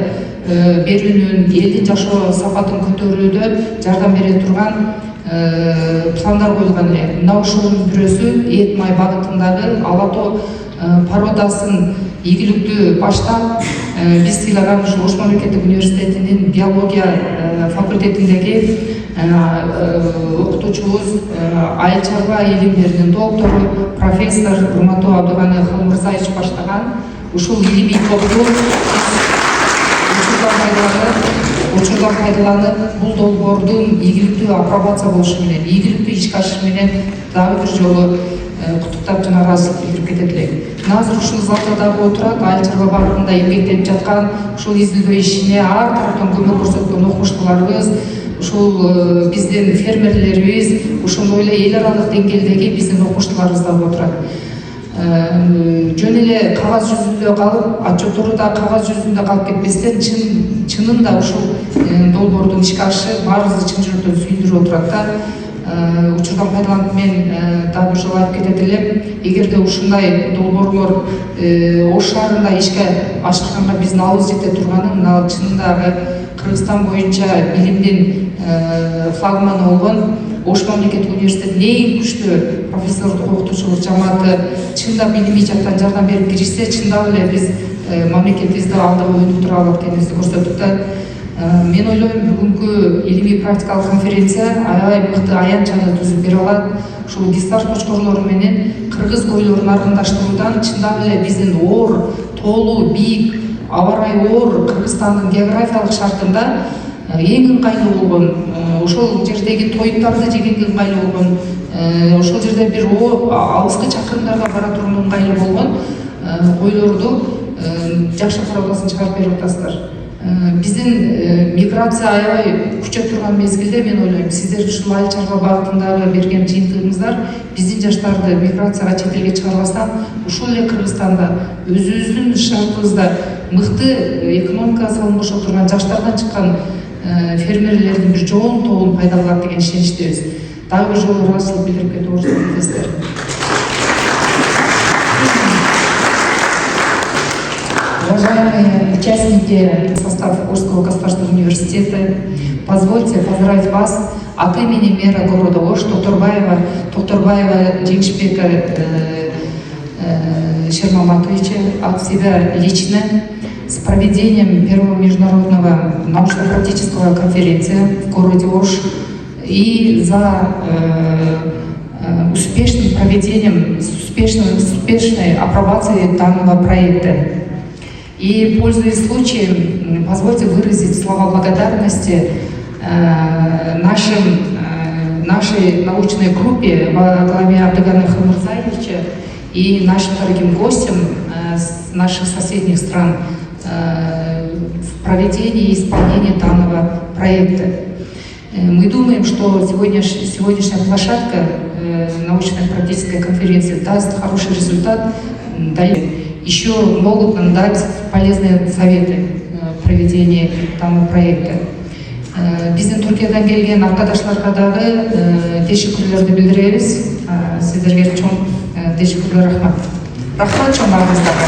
берүүнүн, элдин жашоо сапатын көтөрүүдө жардам бере турган пландар коюлган эле. Мына ошонун бирөөсү эт май багытындагы ала тоо породасын ийгиликтүү баштап биз сыйлаган ушу Ош мамлекеттик университетинин биология факультетиндеги окутуучубуз айыл чарба илимдеринин доктору профессор Урматтуу Абдыганы Халмырзаевич баштаган ушул илимий топту учурдан пайдаланып бул долбоордун ийгиликтүү апробация болушу менен, ийгиликтүү ишке ашышы менен дагы бир жолу куттуктап жана ыраазычылык билдирип кетет элек. Азыр ушул залда дагы отурат, айыл чарба багытында эмгектенип жаткан, ушул изилдөө ишине ар тараптан көмөк көрсөткөн окумуштууларыбыз, ушул биздин фермерлерибиз, ошондой эле эл аралык деңгээлдеги биздин окумуштууларыбыз дагы отурат. Жөн эле кагаз жүзүндө калып, отчеттору да кагаз жүзүндө калып кетпестен, чынында ушул долбоордун ишке ашышы баарыбызды чын жүрөктөн сүйүндүрүп отурат да. Учурдан пайдаланып мен дагы бир жолу айтып кетет элем, эгерде ушундай долбоорлор Ош шаарында ишке ашырганга биздин алыбыз жете турганы, мына чынындагы Кыргызстан боюнча билимдин флагманы болгон Ош мамлекеттик университетинин эң күчтүү профессордук окутуучулук жамааты чында билимий жактан жардам берип киришсе, чындап эле биз мамлекетибизди алдыга өнүктүрө алат экенибизди көрсөттүк да. Мен ойлойм, бүгүнкү илимий практикалык конференция аябай мыкты аянтчаны түзүп бере алат. Ушул гистар точколору менен кыргыз койлорун аргындаштыруудан чындап эле биздин оор, тоолуу, бийик, аба ырайы оор Кыргызстандын географиялык шартында эң ыңгайлуу болгон, ошол жердеги тоюттарды жегенге ыңгайлуу болгон, ошол жерде бир алыскы чакырымдарга бара турган ыңгайлуу болгон койлорду жакшы породасын чыгарып берип атасыздар. Биздин миграция аябай күчөп турган мезгилде мен ойлойм, сиздер ушул айыл чарба багытындагы берген жыйынтыгыңыздар биздин жаштарды миграцияга чет элге чыгарбастан, ушул эле Кыргызстанда өзүбүздүн шартыбызда мыкты экономикага салым кошо турган жаштардан чыккан фермерлердин бир жоон тобун пайдаланат деген ишеничтебиз. Дагы бир жолу ыраазычылык билдирип кетип отурсуздар. Уважаемые участники состава Ошского государственного университета, позвольте поздравить вас от имени мэра города Ош Токторбаева Жеңишбека Шермаматовича, от себя лично, с проведением первого международного научно-практического конференции в городе Ош и за успешным проведением, успешной апробацией данного проекта. И, пользуясь случаем, позвольте выразить слова благодарности нашей научной группе во главе Абдыгана Халмырзаевича и нашим дорогим гостям с наших соседних стран в проведении и исполнении данного проекта. Мы думаем, что сегодняшняя площадка научно-практической конференции даст хороший результат. Еще могут нам дать полезные советы в проведении данного проекта. Биздин Түркиядан келген arkadaşlarга дагы тешеккүрлөрдү билдиребиз. Сиздерге чоң тешеккүрлөр, рахмат. Рахмат чоң баарыңыздарга.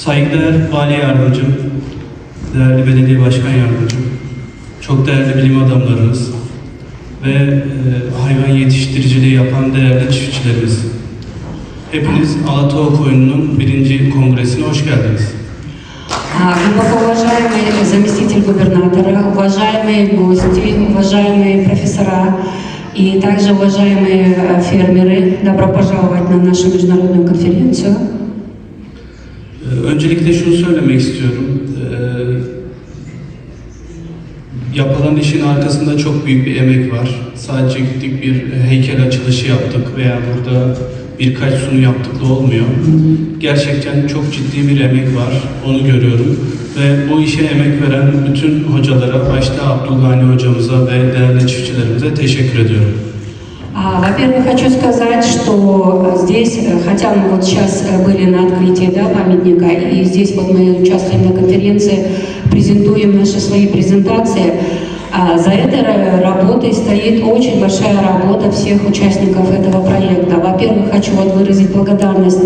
Saygıdeğer Vali Yardımcım, değerli Belediye Başkan Yardımcım, çok değerli bilim adamlarımız ve hayvan yetiştiriciliği yapan değerli çiftçilerimiz. Hepiniz Alatova Koyunu'nun 1. kongresine hoş geldiniz. Глубоко уважаемый заместитель губернатора, уважаемые гости, уважаемые профессора и также уважаемые фермеры, добро пожаловать на нашу международную конференцию. Öncelikle şunu söylemek istiyorum. Yapılan işin arkasında çok büyük bir emek var. Sadece gittik bir heykel açılışı yaptık veya burada birkaç sunu yaptık da olmuyor. Gerçekten çok ciddi bir emek var, onu görüyorum. Ve bu işe emek veren bütün hocalara, başta Abdülgani hocamıza ve değerli çiftçilerimize teşekkür ediyorum. Во-первых, хочу сказать, что здесь, хотя мы вот сейчас были на открытии, да, памятника, и здесь вот мы участвуем на конференции, презентуем наши свои презентации, за этой работой стоит очень большая работа всех участников этого проекта. Во-первых, хочу вот выразить благодарность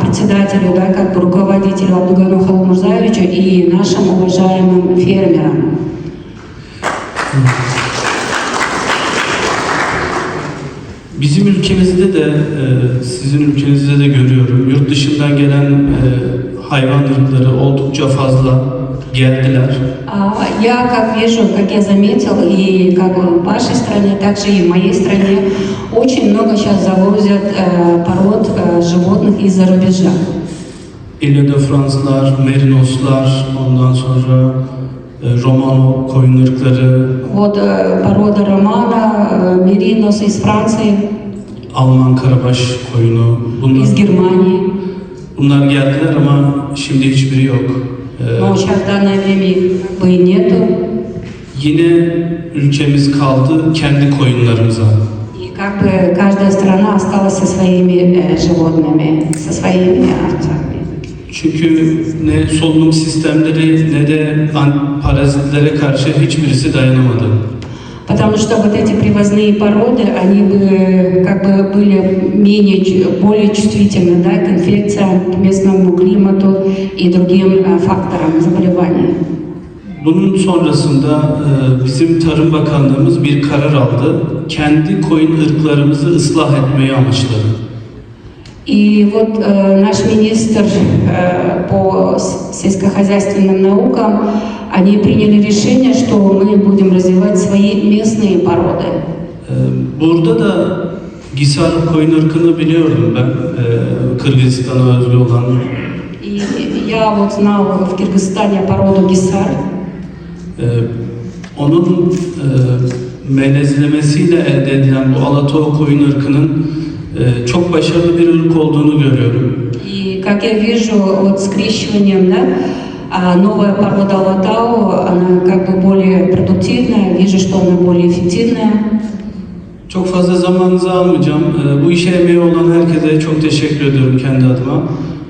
председателю, да, как бы руководителю Абдулгану Халмурзаевичу и нашим уважаемым фермерам. Bizim ülkemizde de, sizin ülkenizde de görüyorum. Yurt dışından gelen hayvan ırkları oldukça fazla geldiler. Я как вижу, как я заметил, и как в вашей стране, также и в моей стране, очень много сейчас завозят пород животных из-за рубежа. İle de Fransızlar, Merinoslar, ondan sonra Romano koyun ırkları, Вот порода Романа, Меринос из Франции, Alman Karabaş koyunu, из Германии. bunlar geldiler ama şimdi hiçbiri yok. Но сейчас в данное время их как бы и нету. Yine ülkemiz kaldı kendi koyunlarımıza. И как бы каждая страна осталась со своими животными, со своими овцами. Çünkü ne solunum sistemleri ne de parazitlere karşı hiçbirisi dayanamadı. Потому что вот эти привозные породы, они бы как бы были более чувствительны, да, к инфекциям, к местному климату и другим факторам заболеваний. Bunun sonrasında bizim Tarım Bakanlığımız bir karar aldı. Kendi koyun ırklarımızı ıslah etmeyi amaçladı. И вот наш министр по сельскохозяйственным наукам, они приняли решение, что мы будем развивать свои местные породы. Burada da Gisar koyun ırkını biliyordum ben, Kırgızistan'a özgü olan. И я вот знал в Кыргызстане породу гисар. Onun melezlemesiyle elde edilen bu Alatoğ koyun ırkının çok başarılı bir ırk olduğunu görüyorum. И как я вижу, вот скрещиванием, да, новая порода Алатау, она как бы более продуктивная, вижу, что она более эффективная. Çok fazla zamanınızı almayacağım. Bu işe emeği olan herkese çok teşekkür ediyorum kendi adıma.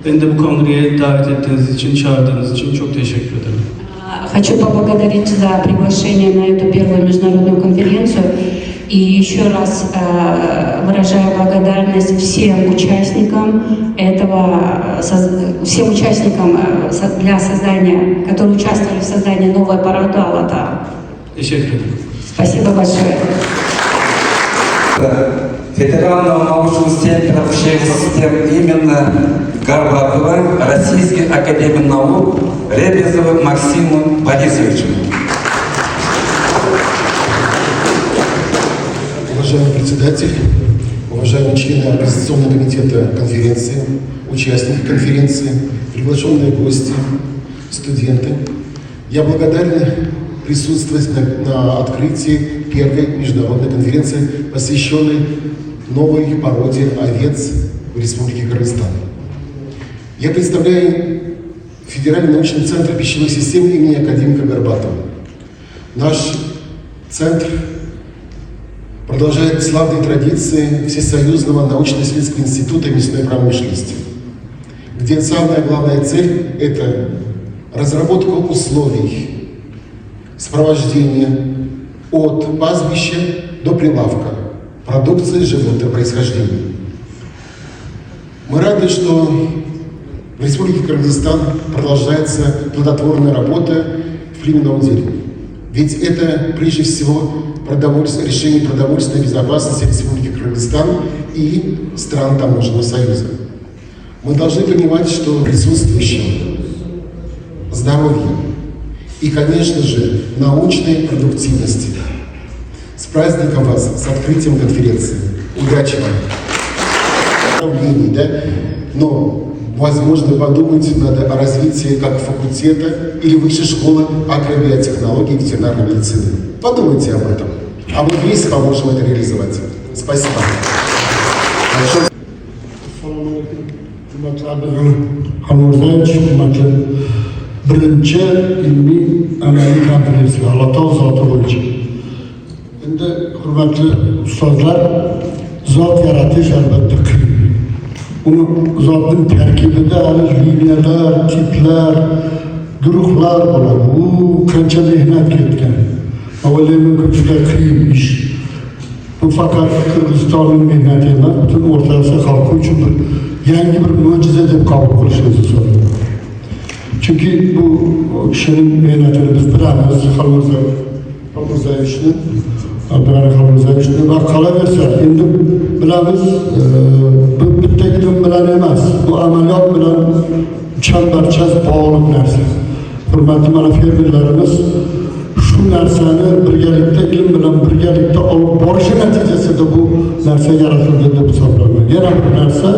Beni de bu kongreye davet ettiğiniz için, çağırdığınız için çok teşekkür ederim. Хочу поблагодарить за приглашение на эту первую международную конференцию. И еще раз выражаю благодарность всем участникам этого, всем участникам для создания, которые участвовали в создании новой породы Алатау. Teşekkür ederim. Спасибо большое. Федерального научного центра всех систем именно Горбатова, Российской академии наук Ребезова Максиму Борисовичу. Уважаемый председатель, уважаемые члены Организационного комитета конференции, участники конференции, приглашенные гости, студенты, я благодарен присутствовать на открытии первой международной конференции, посвященной новой породе овец в Республике Кыргызстан. Я представляю Федеральный научный центр пищевой системы имени академика Горбатова. Наш центр продолжает славные традиции Всесоюзного научно-исследовательского института мясной промышленности, где самая главная цель – это разработка условий сопровождения от пастбища до прилавка продукции животного происхождения. Мы рады, что в Республике Кыргызстан продолжается плодотворная работа в племенном деле. Ведь это прежде всего решение продовольственной безопасности Республики Кыргызстан и стран Таможенного союза. Мы должны понимать, что присутствующим здоровья и, конечно же, научной продуктивности. С праздником вас, с открытием конференции. Удачи вам! Да? Но, возможно, подумать надо о развитии как факультета или высшей школы агробиотехнологий и ветеринарной медицины. Подумайте об этом. А мы вместе поможем это реализовать. Спасибо. Birinchi ilmiy amaliy konferensiya Alatoq zoti bo'yicha. Endi hurmatli ustozlar, zot yaratish albatta qiyin. Uni zotning tarkibida liniyalar, tiplar, guruhlar bo'ladi. U qancha mehnat ketgan. Avvaldan juda qiyin ish. Bu faqat Qirg'izistonning mehnati emas, butun O'rta Osiyo xalqi uchun yangi bir mo'jiza deb qabul qilishimizni so'rayman. Çünkü bu kişinin mehnatini biz bilamiz, Xalmurzayevichni, Abdurahim Xalmurzayevichni va qolaversa, endi bilamiz, bu bitta ilm bilan emas, bu amaliyot bilan chambarchas bog'liq narsa. Hurmatli mana fermerlarimiz shu narsani birgalikda ilm bilan birgalikda olib borishi natijasida bu narsa yaratildi deb hisoblanadi. Yana bir narsa,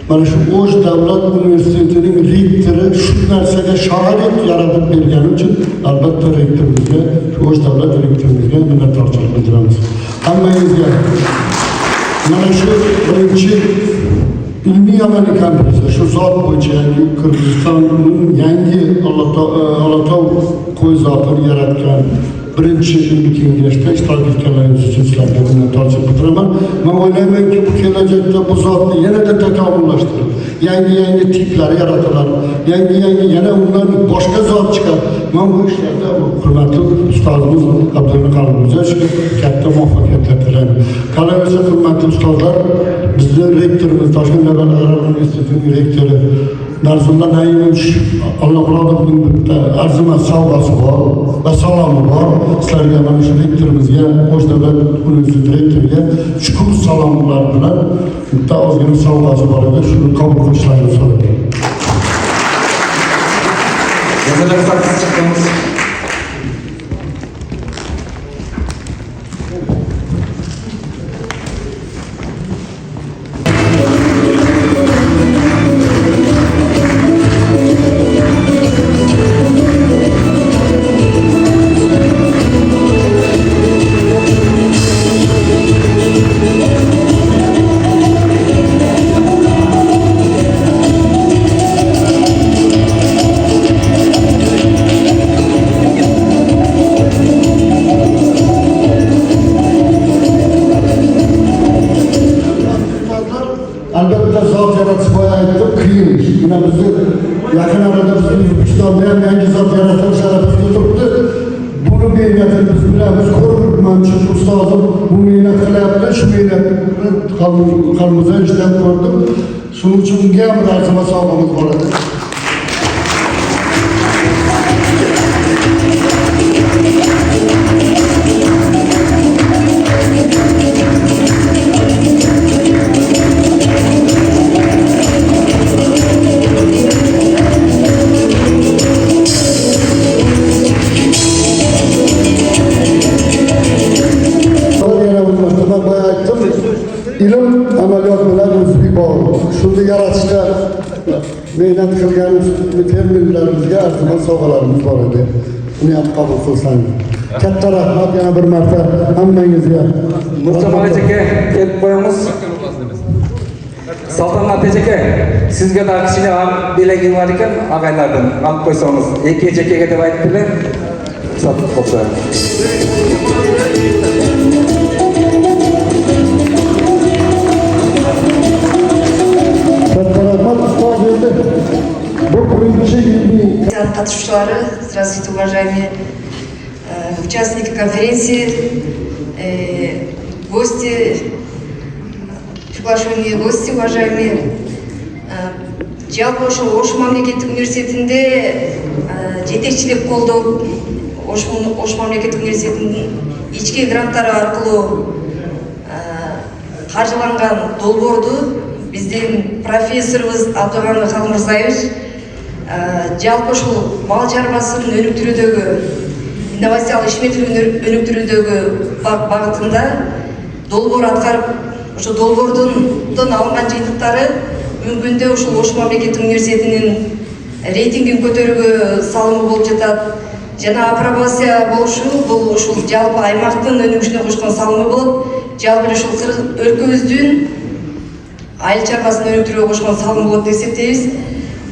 mana shu O'sh davlat universitetining rektori shu narsaga sharoit yaratib bergani uchun albatta rektorimizga, O'sh davlat rektorimizga minnatdorchilik bildiramiz. Hammangizga mana shu birinchi ilmiy amaliy konferensiya shu zot bo'yicha Qirg'izistonning yangi Alatoq qo'y zotini yaratgan birinchi ilmiy kengashda ishtirok etganlaringiz uchun sizlarga minnatdorchilik bildiraman. Men o'ylaymanki, bu kelajakda bu zotni yanada takomillashtirib, yangi tiplar yaratiladi, yangi yana undan boshqa zot chiqadi. Men bu ishlarda hurmatli ustozimiz Abdurahim Xalmurzayevichga katta muvaffaqiyatlar tilayman. Qolaversa, hurmatli ustozlar, bizning rektorimiz Toshkent davlat agrar universitetining rektori Narzullo Naimovich Allohning bitta arzimas sovg'asi bor va salomi bor. Sizlarga mana shu rektorimizga, O'sh davlat universiteti rektoriga chuqur salomlar bilan bitta ozgina sovg'asi bor edi, shuni qabul qilishlarini so'rayman. Albatta zot yaratish boya aytdim, qiyin ish. Mana bizni yaqin arada bizning O'zbekistonda ham yangi zot yaratish sharafida turibdi. Buni mehnatini biz bilamiz, ko'ribman, shu ustozim bu mehnat qilyapti, shu mehnatni Xalmurzayevichdan ko'rdim. Shuning uchun unga ham arzimas sovg'amiz bor edi. İlim ameliyat bilan o'zbek bog'liq. Shuni yaratishda mehnat qilgan fermerlarimizga arzimas sovg'alarimiz bor edi. Uni ham qabul qilsangiz. Katta rahmat yana bir marta hammangizga. Murtamalay aka, kelib qo'yamiz. Saltanat aka, sizga da kichkina belagi bor ekan, og'aylardan olib qo'ysangiz, aka deb aytdilar. Sotib qo'ysa. Қатысушылары, здравствуйте, уважаемые участники конференции, гости, приглашенные гости, уважаемые. Жалпы Ош мамлекеттик университетинде жетекчилик колдоп, Ош мамлекеттик университетинин ички гранттары аркылуу каржыланган долбоорду биздин профессорубуз Абдурахим Xalmurzayeviç жалпы ушул мал чарбасынын өнүктүрүүдөгү инновациялык ишмердүүлүгүн өнүктүрүүдөгү багытында долбоор аткарып, ошо долбоордон алынган жыйынтыктары бүгүнкү күндө ушул Ош мамлекеттик университетинин рейтингин көтөрүүгө салымы болуп жатат. Жана апробация болушу бул ушул жалпы аймактын өнүгүшүнө кошкон салымы болот. Жалпы ушул өлкөбүздүн айыл чарбасын өнүктүрүүгө кошкон салымы болот деп эсептейбиз.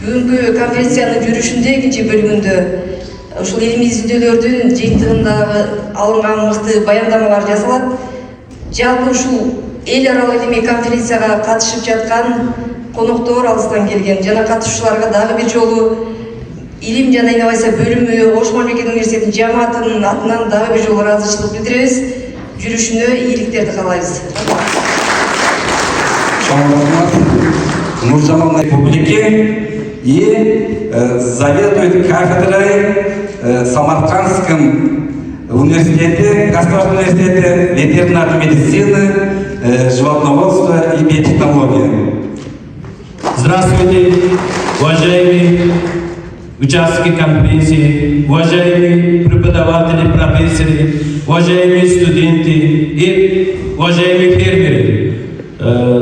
Бүгүнкү конференциянын жүрүшүндө экинчи бөлүгүндө ушул илимий изилдөөлөрдүн жыйынтыгындагы алынган мыкты баяндамалар жасалат. Жалпы ушул эл аралык илимий конференцияга катышып жаткан коноктор алыстан келген жана катышуучуларга дагы бир жолу илим жана инновация бөлүмү Ош мамлекеттик университетинин жамаатынын атынан дагы бир жолу ыраазычылык билдиребиз. Жүрүшүнө ийгиликтерди каалайбыз. Нуржамал Республики и заведует кафедрой Самаркандском университете, Государственном университете ветеринарной медицины, животноводства и биотехнологии. Здравствуйте, уважаемые участники конференции, уважаемые преподаватели, профессоры, уважаемые студенты и уважаемые фермеры.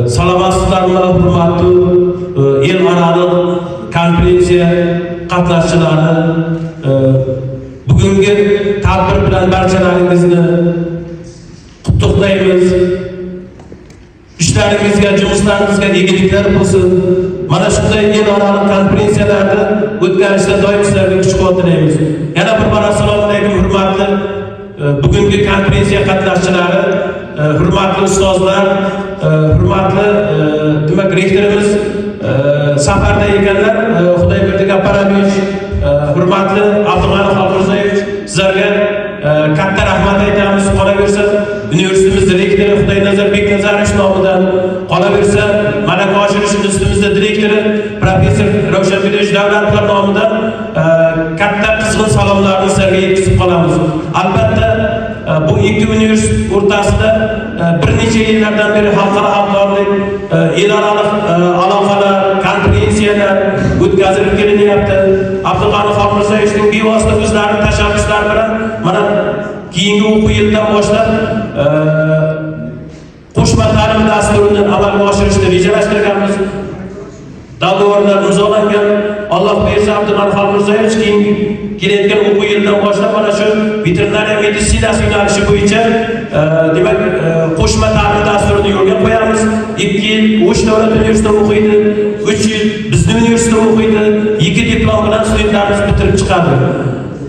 Саламатсыздармы, урматтуу эл аралык конференция катнашчылары, бүгүнкү тадбир менен барчаларыңызды куттуктайбыз. İşlerimizge, жұмыстарыңызга ийгиликтер болсун. Mana shunday ел аралык конференцияларды өткөрүштө доим силерге күч-кубат tileymiz. Yana bir bora assalomu alaykum hurmatli bugungi konferensiya qatnashchilari, hurmatli ustozlar, hurmatli demak rektorimiz safarda ekanlar, Xudoyberdek Aparovich, hurmatli Abdug'ani Xolmurzayevich, sizlarga katta rahmat aytamiz. Qolaversa universitetimiz rektori Xudoynazar Beknazarovich nomidan, qolaversa malaka oshirish institutimizda direktori professor Ravshan Fidoyevich Davlatlar nomidan katta qizg'in salomlarni sizlarga yetkazib qolamiz. Albatta bu ikki universitet o'rtasida bir necha yillardan beri xalqaro hamkorlik, el aralıq aloqalar, konferensiyalar o'tkazilib kelinyapti. Abdug'ani Xolmurzayevichning bevosita o'zlarining tashabbuslari bilan mana keyingi o'quv yilidan boshlab qo'shma ta'lim dasturini amalga oshirishni rejalashtirganmiz. Dogovorlar imzolangan. Alloh bersa Abdug'ani Xolmurzayevich kelayotgan o'quv yilidan boshlab mana shu veterinariya meditsinasi yo'nalishi bo'yicha demak qo'shma ta'lim dasturini yo'lga qo'yamiz. 2 yil O'sh davlat universitetida o'qiydi, 3 yil bizning universitetda o'qiydi. 2 diplom bilan studentlarimiz bitirib chiqadi.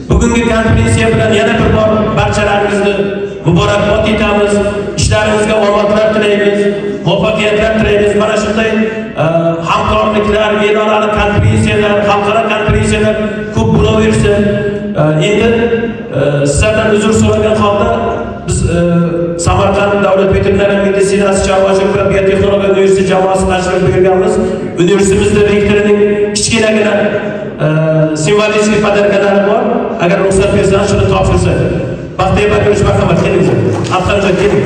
Bugungi konferensiya bilan yana bir bor barchalaringizni muborakbod etamiz. İşlaringizga omadlar tilaymiz, muvaffaqiyatlar tilaymiz. Mana shunday hamkorliklar, el aralıq konferensiyalar, xalqaro konferensiyalar ko'p bo'laversin. Endi sizlardan uzr so'ragan holda biz Samarqand davlat veterinariya meditsinasi chorvachilik va biotexnologiya universiteti jamoasi tashrif buyurganmiz. Universitetimizda rektorining kichkinagina simvolik podarkalari bor. Agar ruxsat bersangiz shuni topshirsa. Baxtiyat ko'rish marhamat keling. Alhamdulillah keling.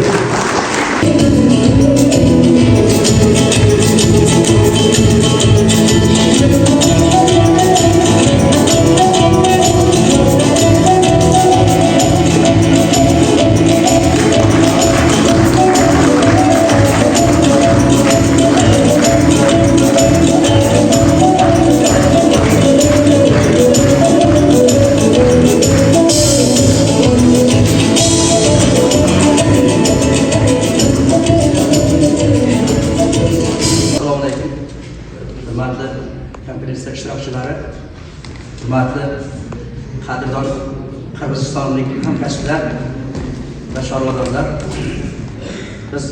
Hurmatli qadrdon Qirg'izistonlik hamkasblar va chorvadorlar, biz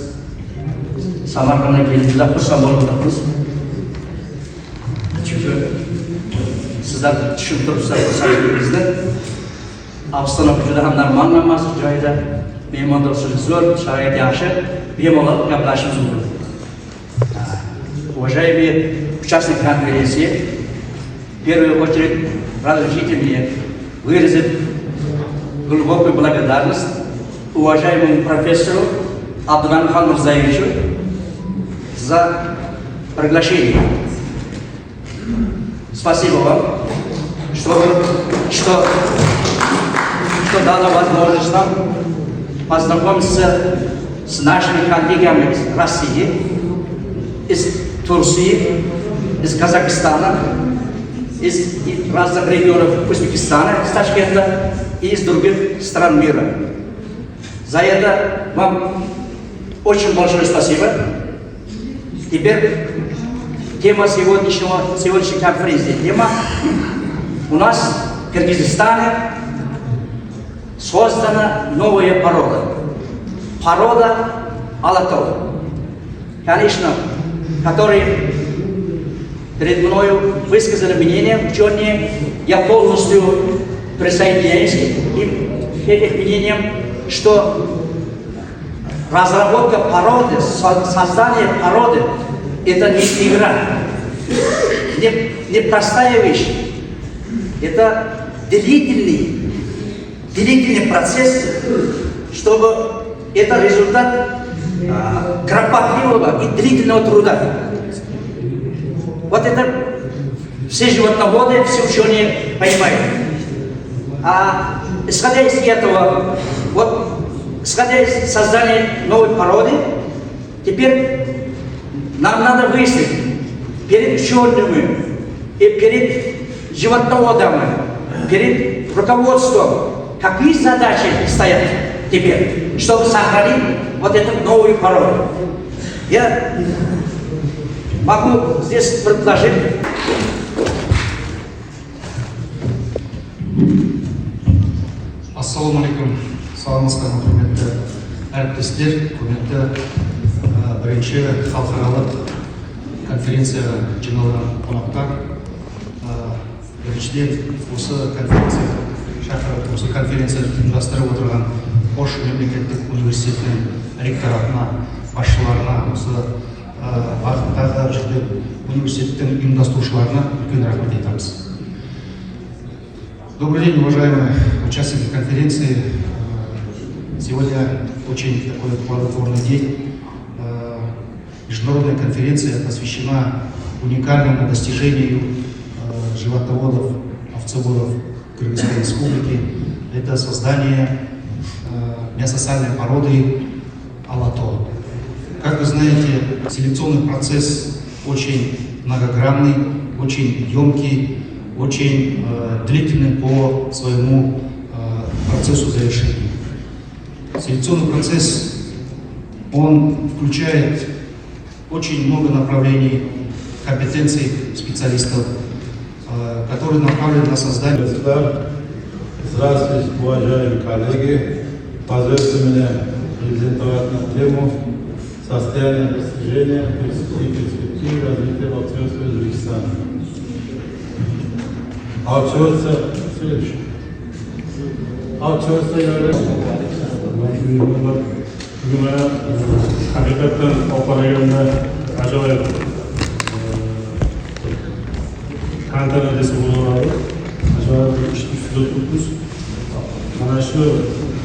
Samarqandga kelib juda xursand bo'lib o'tiribmiz. Chunki sizlar tushunib turibsizlar bizni. Obstanovka juda ham normal emas joyda, mehmondo'stlik zo'r, sharoit yaxshi, bemalol gaplashishimiz mumkin. Уважаемые участники конференции, в первую очередь разрешите мне выразить глубокую благодарность уважаемому профессору Абдуг'ани Xolmurzayevичу за приглашение. Спасибо вам, что дало возможность нам познакомиться с нашими коллегами из России, из Турции, из Казахстана, из разных регионов Узбекистана, из Ташкента и из других стран мира. За это вам очень большое спасибо. Теперь тема сегодняшней конференции. Тема у нас в Киргизстане создана новая порода. Порода Алатау. Конечно, которые перед мною высказали мнение, ученые, я полностью присоединяюсь к этим мнениям, что разработка породы, создание породы — это не игра, не простая вещь. Это длительный процесс, чтобы это результат кропотливого и длительного труда. Вот это все животноводы, все ученые понимают. А исходя из этого, исходя из создания новой породы, теперь нам надо выяснить перед учеными и перед животноводами, перед руководством, какие задачи стоят теперь, чтобы сохранить вот эту новую породу. Я могу здесь предложить. Ассаламу алейкум. Саламатсыздар, құрметті әріптестер, құрметті бірінші халықаралық конференцияға жиналған қонақтар. Біріншіден осы конференцияны ұйымдастырып отырған Ош мемлекеттік университетінің ректоратына, басшыларына, осы бағыттағы жүрген университеттің ұйымдастырушыларына үлкен рахмет айтамыз. Добрый день, уважаемые участники конференции. Сегодня очень такой плодотворный день. Международная конференция посвящена уникальному достижению животноводов, овцеводов Кыргызской республики. Это создание мясосальной породы Алатау. Как вы знаете, селекционный процесс очень многогранный, очень емкий, очень длительный по своему процессу завершения. Селекционный процесс, он включает очень много направлений, компетенций специалистов, которые направлены на создание. Здравствуйте, уважаемые коллеги. Позвольте мне презентовать тему состояния достижения и перспективы развития овцеводства Узбекистана. Овцеводство следующее. Овцеводство является haqiqatdan oqaraganda ajoyib tantana desa bo'laveradi. Ajoyib ishni ustida turibmiz. Mana shu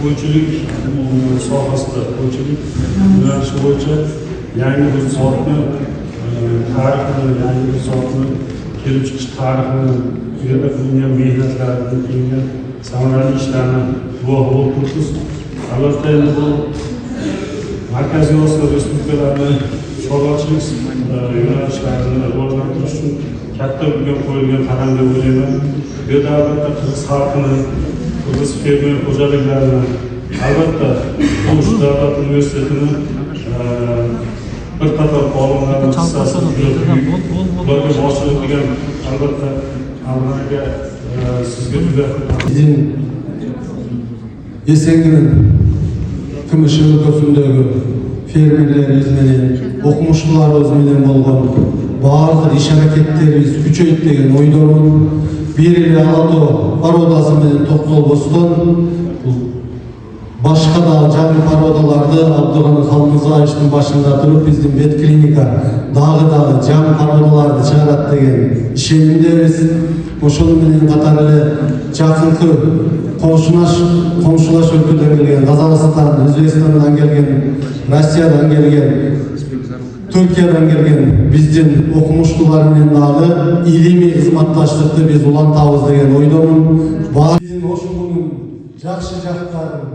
qo'ychilik sohasida, qo'ychilik yo'nalishi bo'yicha yangi bir zotni tarixini, yangi bir zotni kelib chiqish tarixini, bu yerda qilingan mehnatlarni, qilingan samarali ishlarni guvohi bo'lib turibmiz. Albatta endi bu Markaziy Osiyo respublikalarini chorvachilik yo'nalishlarini rivojlantirish uchun katta bugun qo'yilgan qadam deb o'ylayman. Bu yerda albatta Qirg'iz xalqini, Qirg'iz fermer xo'jaliklarini, albatta Osh davlat universitetini bir qator olimlarni hissasi ularga boshchilik qilgan albatta hammaga sizga juda Есеңгінің күміші өлкөсүндөгү фермерлер өзменен, окумуштуулар өзменен болгон баардык иш аракеттерибиз күчөйт деген ойдомун. Бир эле Алатау породасы менен токтолбостон башка да жаңы породаларды Абдыганы Халмырзаевичтин башында туруп биздин ветклиника дагы жаңы породаларды чыгарат деген ишенимдебиз. Ошону менен катар эле жакынкы komşulaş ülkeden gelgen, Kazakistan, Özbekistan'dan gelgen, Rusya'dan gelgen Türkiye'den gelgen bizden okumuşlular dagı ilimi hizmettaşlıkты biz ulantабыз деген ойдомун. Bizim ошонун жакшы жактарын,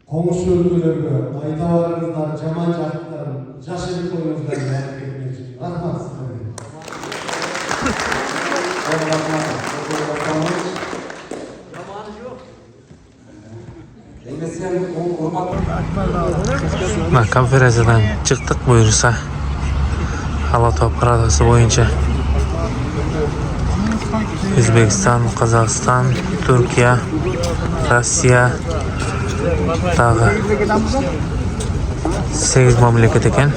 коңуш өлкөлөргө айта барыңыздар, жаман жактарын жашырып коюңуздар. Рахмат сиздерге. Konferensiyadan çıktık buyursa. Alatoy paradası boyunca Özbekistan, Kazakistan, Türkiye, Rusya dağı 8 mamlaket eken.